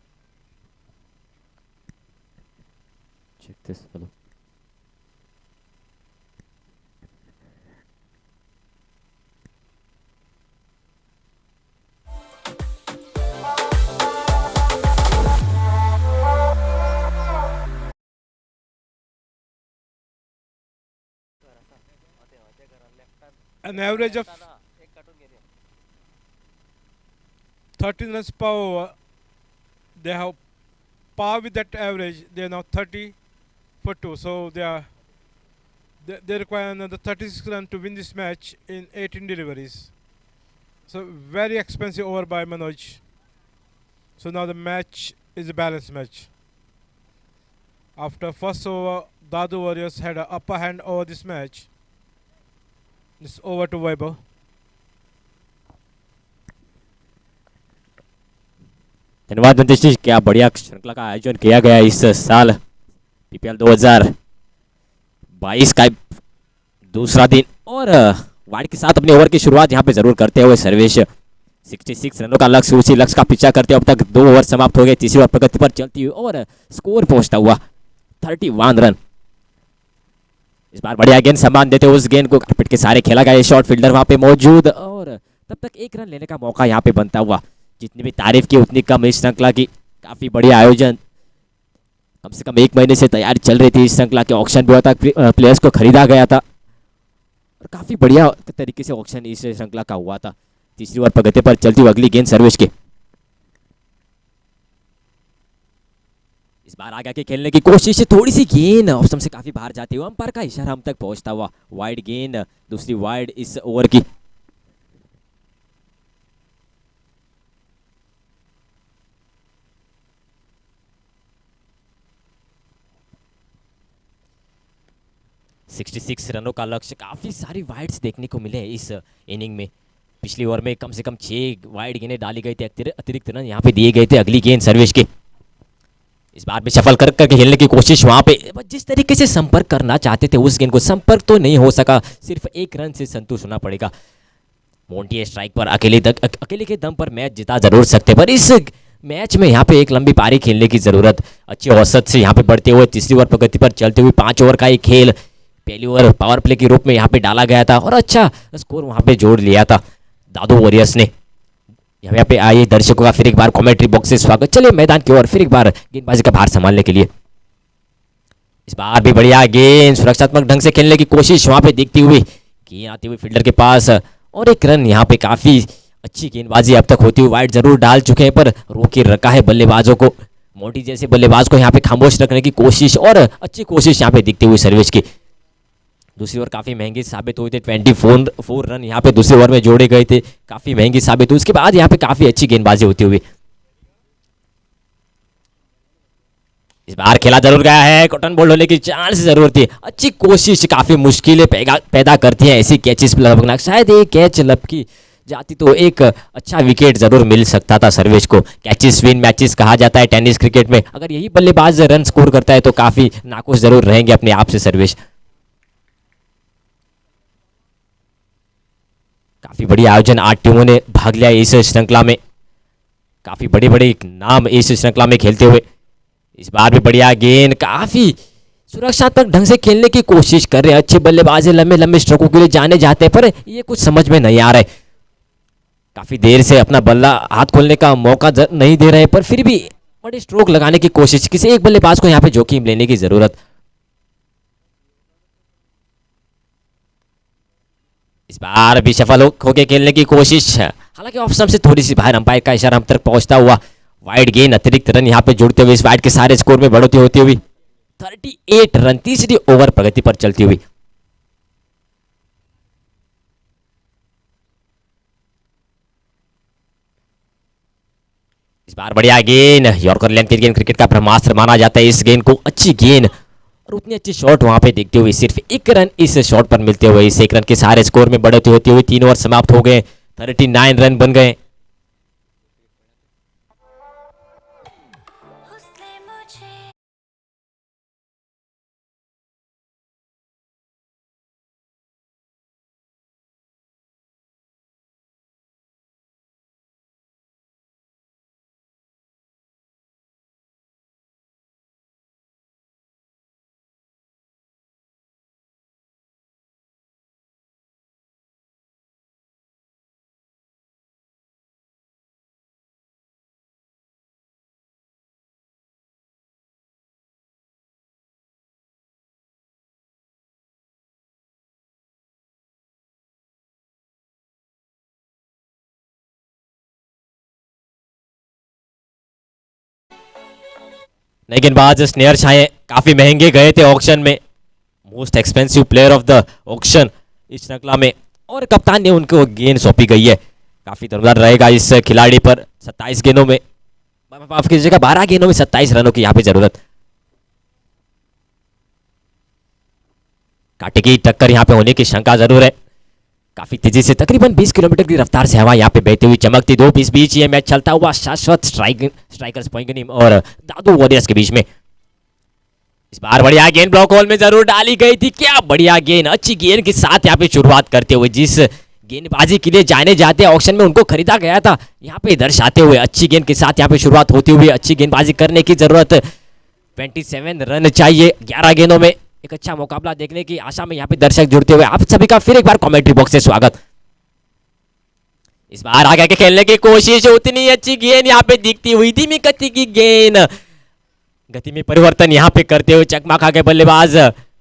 An average of 13 runs per over. They have par with that average. They are now 30 for 2. So they require another 36 runs to win this match in 18 deliveries. So very expensive over by Manoj. So now the match is a balanced match. After first over, Dadu Warriors had an upper hand over this match. It's over to Weber. धन्यवाद नीतीश जी, क्या बढ़िया श्रृंखला का आयोजन किया गया इस साल पीपीएल 2022 का दूसरा दिन। और वाइड के साथ अपने ओवर की शुरुआत यहाँ पे जरूर करते हुए सर्वेश 66 रनों का लक्ष्य, उसी लक्ष्य का पीछा करते अब तक 2 ओवर समाप्त हो गए। तीसरी ओवर प्रगति पर चलती हुई और स्कोर पहुंचता हुआ 31 रन। इस बार बढ़िया गेंद सम्मान देते हुए उस गेंद को कारपेट के सारे खेला गया। शॉर्ट फील्डर वहां पे मौजूद और तब तक 1 रन लेने का मौका यहाँ पे बनता हुआ। जितनी भी तारीफ की उतनी कम इस श्रृंखला की। काफी बढ़िया आयोजन, कम से कम 1 महीने से तैयारी चल रही थी। इस श्रृंखला के ऑक्शन भी हुआ था, प्लेयर्स को खरीदा गया था और काफी बढ़िया तरीके से ऑक्शन इस श्रृंखला का हुआ था। तीसरी ओवर प्रगति पर चलती हुई अगली गेंद सर्वेश के। इस बार आगे के खेलने की कोशिश, थोड़ी सी गेंद ऑफ स्टंप से काफी बाहर जाती हुई, अंपायर का इशारा हम तक पहुंचता हुआ। वाइड गेंद, दूसरी वाइड इस ओवर की। सिक्स रनों का लक्ष्य। काफी सारी वाइड्स देखने को मिले इस इनिंग में। पिछली ओवर में कम से कम 6 वाइड गेंदें डाली गई थी, अतिरिक्त रन यहाँ पे दिए गए थे। अगली गेंद सर्वेश के। इस बार भी सफल करके खेलने की कोशिश। वहां पे जिस तरीके से संपर्क करना चाहते थे उस गेंद को संपर्क तो नहीं हो सका, सिर्फ 1 रन से संतुष्ट होना पड़ेगा। मोंटी स्ट्राइक पर अकेले के दम पर मैच जिता जरूर सकते, पर इस मैच में यहाँ पे एक लंबी पारी खेलने की जरूरत। अच्छी औसत से यहाँ पे बढ़ते हुए तीसरी ओवर प्रगति पर चलते हुए 5 ओवर का एक खेल। पहली ओवर पावर प्ले के रूप में यहाँ पे डाला गया था और अच्छा स्कोर वहां पे जोड़ लिया था दादू वॉरियर्स ने। यहाँ पे आए दर्शकों का फिर एक बार कमेंट्री बॉक्स से स्वागत। चलिए मैदान की ओर फिर एक बार गेंदबाजी का भार संभालने के लिए। इस बार भी बढ़िया गेंद, सुरक्षात्मक ढंग से खेलने की कोशिश वहां पे देखती हुई। गेंद आती हुई फील्डर के पास और 1 रन। यहाँ पे काफी अच्छी गेंदबाजी अब तक होती हुई। वाइड जरूर डाल चुके हैं पर रोके रखा है बल्लेबाजों को। मोटी जैसे बल्लेबाज को यहाँ पे खामोश रखने की कोशिश और अच्छी कोशिश यहाँ पे दिखती हुई सर्वेश की। दूसरी ओवर काफी महंगी साबित हुई थी। 24 रन यहाँ पे दूसरी ओवर में जोड़े गए थे, काफी महंगी साबित हुई। उसके बाद यहाँ पे काफी अच्छी गेंदबाजी होती हुई। इस बार खेला जरूर गया है, कॉटन बोल्ड होने की चांस जरूर थी। अच्छी कोशिश, काफी मुश्किलें पैदा करती हैं ऐसी कैचेस लपकना। शायद ये कैच लपकी जाती तो एक अच्छा विकेट जरूर मिल सकता था सर्वेश को। कैचेस विन मैचेस कहा जाता है टेनिस क्रिकेट में। अगर यही बल्लेबाज रन स्कोर करता है तो काफी नाखुश जरूर रहेंगे अपने आप से सर्वेश। काफी बढ़िया आयोजन, 8 टीमों ने भाग लिया इस श्रृंखला में। काफी बड़े बड़े नाम इस श्रृंखला में खेलते हुए। इस बार भी बढ़िया गेंद, काफी सुरक्षात्मक ढंग से खेलने की कोशिश कर रहे हैं। अच्छे बल्लेबाज लंबे लंबे स्ट्रोकों के लिए जाने जाते हैं, पर ये कुछ समझ में नहीं आ रहा है। काफी देर से अपना बल्ला हाथ खोलने का मौका नहीं दे रहे, पर फिर भी बड़े स्ट्रोक लगाने की कोशिश। किसी एक बल्लेबाज को यहाँ पे जोखिम लेने की जरूरत। इस बार भी सफल होके खेलने की कोशिश, हालांकि ऑफ स्टंप से थोड़ी सी बाहर। अंपायर का इशारा हम तक पहुंचता हुआ। वाइड गेंद, अतिरिक्त रन यहाँ पे जुड़ते हुए इस वाइड के सारे स्कोर में बढ़ोतरी होती हुई। 38 रन तीसरी ओवर प्रगति पर चलती हुई। इस बार बढ़िया गेंद, यॉर्कर लेंथ की गेंद क्रिकेट का ब्रह्मास्त्र माना जाता है इस गेंद को। अच्छी गेंद और उतनी अच्छी शॉट वहां पे देखते हुए सिर्फ 1 रन इस शॉट पर मिलते हुए इस 1 रन के सारे स्कोर में बढ़ोतरी होती हुई 3 ओवर समाप्त हो गए। 39 रन बन गए। नए गेंदबाज स्नेहर छाए काफी महंगे गए थे ऑक्शन में, most expensive player of the auction इस श्रृंखला में, और कप्तान ने उनको गेंद सौंपी गई है। काफी दमदार रहेगा इस खिलाड़ी पर 27 गेंदों में, माफ कीजिएगा 12 गेंदों में 27 रनों की यहाँ पे जरूरत। कांटे की टक्कर यहाँ पे होने की शंका जरूर है। काफी तेजी से तकरीबन 20 किलोमीटर की रफ्तार से हवा यहाँ पे बहती हुई चमकती दो बीच ये मैच चलता हुआ शाश्वत स्ट्राइकर्स पॉइंट और दादू वॉरियर्स के बीच में। इस बार बढ़िया गेंद ब्लॉक होल में जरूर डाली गई थी, क्या बढ़िया गेंद, अच्छी गेंद के साथ यहाँ पे शुरुआत करते हुए जिस गेंदबाजी के लिए जाने जाते ऑक्शन में उनको खरीदा गया था, यहाँ पे दर्शाते हुए अच्छी गेंद के साथ यहाँ पे शुरुआत होती हुई अच्छी गेंदबाजी करने की जरूरत। 27 रन चाहिए 11 गेंदों में, एक अच्छा मुकाबला देखने की आशा में यहाँ पे दर्शक जुड़ते हुए आप सभी का फिर एक बार कमेंट्री बॉक्स से स्वागत। इस बार आगे के खेलने की कोशिश, उतनी अच्छी गेंद यहाँ पे दिखती हुई, धीमी गति की गेंद, गति में परिवर्तन यहाँ पे करते हुए चकमा खा के बल्लेबाज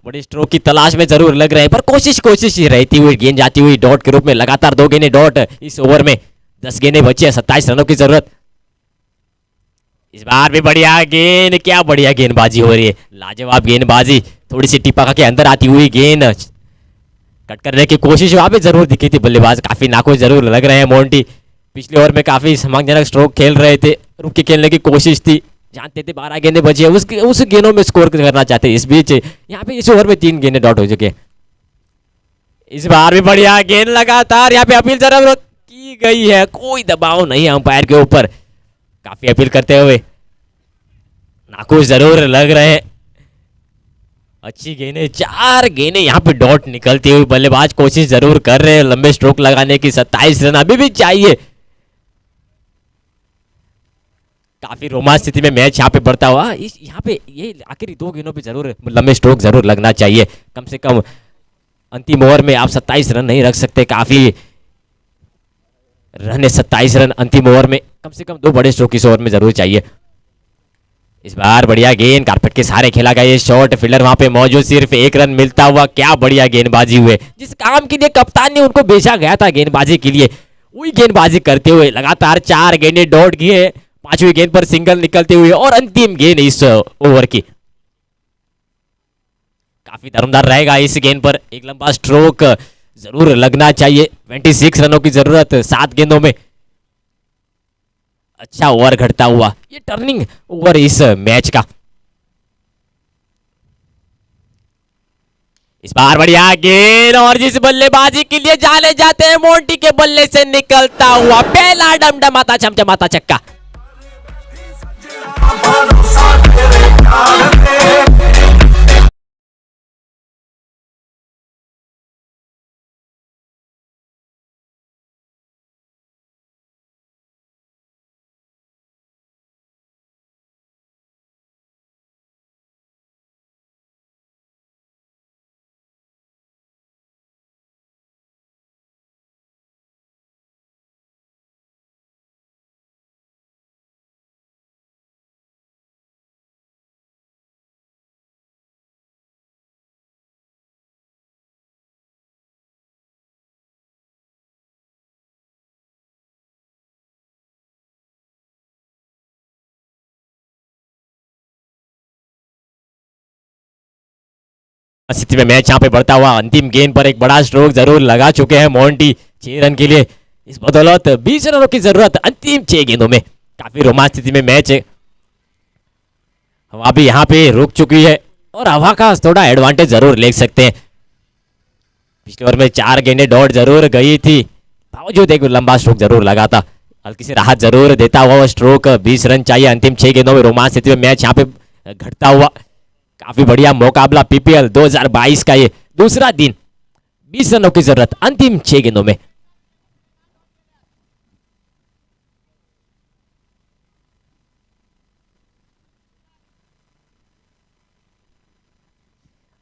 बड़े स्ट्रोक की तलाश में जरूर लग रहे हैं, पर कोशिश ही रहती हुई गेंद जाती हुई डॉट के रूप में लगातार 2 गेंदें डॉट। इस ओवर में 10 गेंदें बची है, 27 रनों की जरूरत। इस बार भी बढ़िया गेंद, क्या बढ़िया गेंदबाजी हो रही है, लाजवाब गेंदबाजी, थोड़ी सी टिपा खा के अंदर आती हुई गेंद, कट करने की कोशिश वहां पे जरूर दिखी थी, बल्लेबाज काफी नाखुश जरूर लग रहे हैं मोंटी। पिछले ओवर में काफी सम्मानजनक स्ट्रोक खेल रहे थे, रुक के खेलने की कोशिश थी, जानते थे 12 गेंदें बची है, उस गेंदों में स्कोर करना चाहते। इस बीच यहाँ पे इस ओवर में 3 गेंदें डॉट हो चुके। इस बार भी बढ़िया गेंद, लगातार यहाँ पे अपील जरूर की गई है, कोई दबाव नहीं अंपायर के ऊपर, काफी अपील करते हुए नाखुश जरूर लग रहे हैं। अच्छी गेंदें, 4 गेंदें यहाँ पे डॉट निकलती हुई, बल्लेबाज कोशिश जरूर कर रहे हैं लंबे स्ट्रोक लगाने की, 27 रन अभी भी चाहिए। काफी रोमांच स्थिति में मैच यहाँ पे बढ़ता हुआ, यहाँ पे ये आखिरी 2 गेंदों पे जरूर लंबे स्ट्रोक जरूर लगना चाहिए, कम से कम अंतिम ओवर में आप 27 रन नहीं रख सकते, काफी रन है 27 रन अंतिम ओवर में, कम से कम 2 बड़े स्ट्रोक इस ओवर में जरूर चाहिए। इस बार बढ़िया गेंद, कारपेट के सहारे खेला गया ये शॉट, फील्डर वहां पे मौजूद, सिर्फ 1 रन मिलता हुआ, क्या बढ़िया गेंदबाजी हुए, जिस काम के लिए कप्तान ने उनको भेजा गया था गेंदबाजी के लिए, वही गेंदबाजी करते हुए लगातार 4 गेंदें डॉट किए, 5वीं गेंद पर सिंगल निकलते हुए और अंतिम गेंद इस ओवर की। काफी दमदार रहेगा इस गेंद पर, एक लंबा स्ट्रोक जरूर लगना चाहिए, 26 रनों की जरूरत 7 गेंदों में। अच्छा ओवर घटता हुआ, ये टर्निंग ओवर इस मैच का। इस बार बढ़िया गेंद, और जिस बल्लेबाजी के लिए जाने जाते हैं मोंटी के बल्ले से निकलता हुआ पहला डमडमाता चमचमाता छक्का। स्थिति में मैच यहाँ पे बढ़ता हुआ, अंतिम गेंद पर एक बड़ा स्ट्रोक जरूर लगा चुके हैं मोंटी 6 रन के लिए, इस बदौलत 20 रनों की जरूरत अंतिम 6 गेंदों में। काफी रोमांच स्थिति में मैच है, हवा भी यहाँ पे रुक चुकी है और हवा का थोड़ा एडवांटेज जरूर ले सकते हैं। पिछले ओवर में 4 गेंदें डॉट जरूर गई थी, बावजूद एक लंबा स्ट्रोक जरूर लगा था, हल्की सी राहत जरूर देता हुआ वो स्ट्रोक। 20 रन चाहिए अंतिम 6 गेंदों में, रोमांच स्थिति में मैच यहाँ पे घटता हुआ। काफी बढ़िया मुकाबला पीपीएल 2022 का ये दूसरा दिन, 20 रनों की जरूरत अंतिम 6 गेंदों में।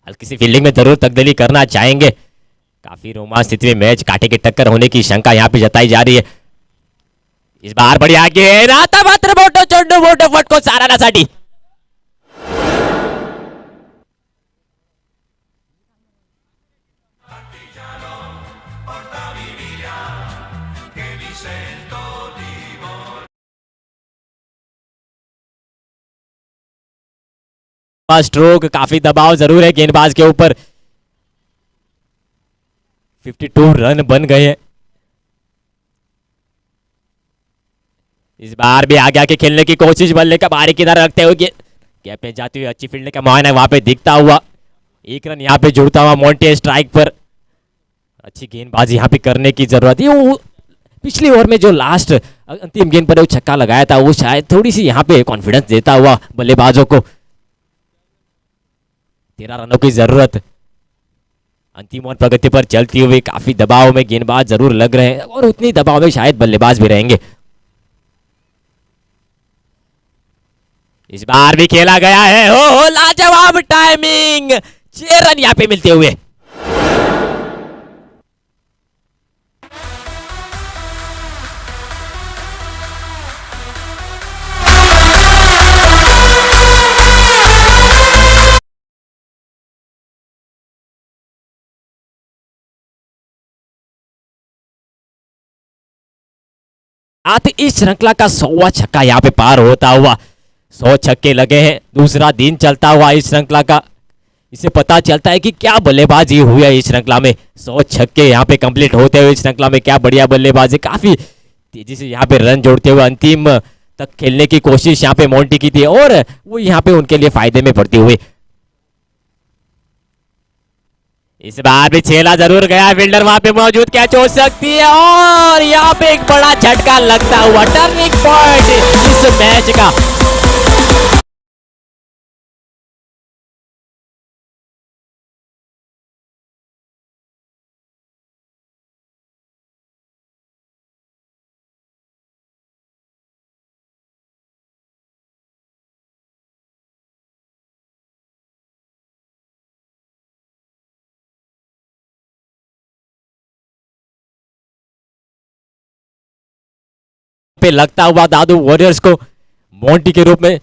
हल्की सी फील्डिंग में जरूर तब्दीली करना चाहेंगे। काफी रोमांच स्थिति में मैच कांटे की टक्कर होने की शंका यहाँ पे जताई जा रही है। इस बार बढ़िया गेंद, आता मात्र मोटो चोंडू मोटो फटको सारा ना साठी स्ट्रोक, काफी दबाव जरूर है गेंदबाज के ऊपर। 52 रन बन गए हैं। इस बार भी आगे आके खेलने की कोशिश, बल्ले का बारी किनारे रखते हुए गैप में जाती हुई अच्छी फील्डिंग का मुआयना वहां पे दिखता हुआ। 1 रन यहाँ पे जुड़ता हुआ मोंटे स्ट्राइक पर। अच्छी गेंदबाजी यहाँ पे करने की जरूरत है। वो पिछली ओवर में जो लास्ट अंतिम गेंद पर वो छक्का लगाया था, वो शायद थोड़ी सी यहाँ पे कॉन्फिडेंस देता हुआ बल्लेबाजों को। 13 रनों की जरूरत। अंतिम ओवर प्रगति पर चलती हुई काफी दबाव में गेंदबाज जरूर लग रहे हैं और उतनी दबाव में शायद बल्लेबाज भी रहेंगे। इस बार भी खेला गया है। हो लाजवाब टाइमिंग, 6 रन यहाँ पे मिलते हुए। आते इस श्रृंखला का 100वां छक्का यहाँ पे पार होता हुआ। 100 छक्के लगे हैं, दूसरा दिन चलता हुआ इस श्रृंखला का। इसे पता चलता है कि क्या बल्लेबाजी हुई है इस श्रृंखला में। 100 छक्के यहाँ पे कंप्लीट होते हुए इस श्रृंखला में क्या बढ़िया बल्लेबाजी, काफी तेजी से यहाँ पे रन जोड़ते हुए अंतिम तक खेलने की कोशिश यहाँ पे मोंटी की थी और वो यहाँ पे उनके लिए फायदे में पड़ती हुई। इस बार भी छेला जरूर गया, फील्डर वहां पे मौजूद, कैच हो सकती है और यहाँ पे एक बड़ा झटका लगता हुआ। टर्निंग पॉइंट इस मैच का। पे लगता हुआ दादू वॉरियर्स को मोंटी के रूप में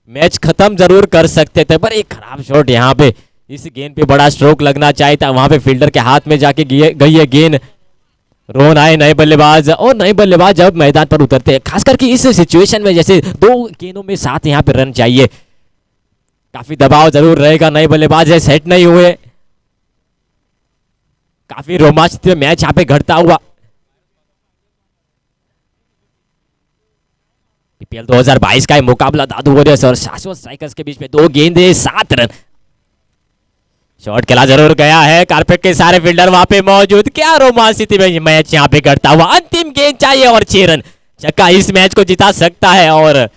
मैच खत्म जरूर कर सकते थे, पर एक खराब शॉट यहाँ पे। इस गेंद पे बड़ा स्ट्रोक लगना चाहिए था, वहां पे फील्डर के हाथ में जाके गई है गेंद। रोन आए नए बल्लेबाज और नए बल्लेबाज जब मैदान पर उतरते हैं, खास करके इस सिचुएशन में, जैसे 2 गेंदों में 7 यहाँ पे रन चाहिए, काफी दबाव जरूर रहेगा। नए बल्लेबाज है, सेट नहीं हुए। काफी रोमांचक मैच यहाँ पे घटता हुआ। पीपीएल 2022 का मुकाबला दादू वॉरियर्स और शाश्वत स्ट्राइकर्स के बीच में। 2 गेंदे 7 रन। शॉट खेला जरूर गया है, कारपेट के सारे फील्डर वहां पे मौजूद। क्या रोमांचित मैच यहाँ पे घटता हुआ। अंतिम गेंद चाहिए और 6 रन। छक्का इस मैच को जिता सकता है और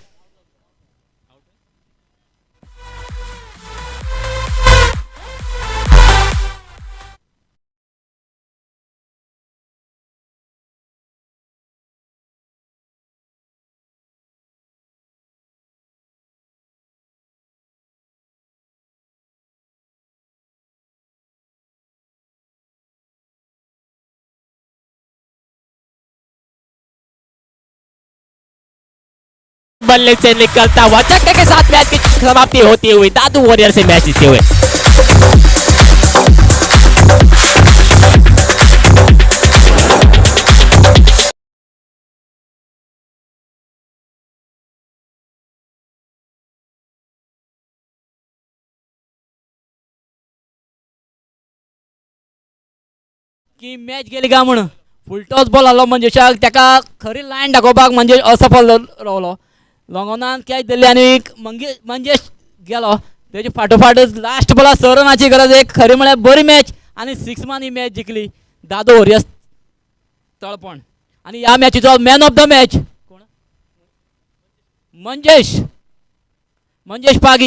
बल्ले से निकलता हुआ छक्के के साथ मैच की समाप्ति होती हुई। दादू वॉरियर से मैच जीते हुए। की मॅच गेली काय म्हणून फुलटॉस बॉल आलो मंजेशाक, त्याका खरी लायन दाखोवपाक म्हणजे असफल रावलो। लॉंगॉनान कॅच दिल्ली आणि मंजेश गेलो त्याची फाटोफाटच लास्ट बॉलार 6 रनाची गरज। एक खरी म्हळ्यार बरी मॅच आणि 6 मान ही मॅच जिखली दादू वॉरियर्स तळपण। आणि या मॅचीचो मॅन ऑफ द मॅच कोण? मंजेश पागी।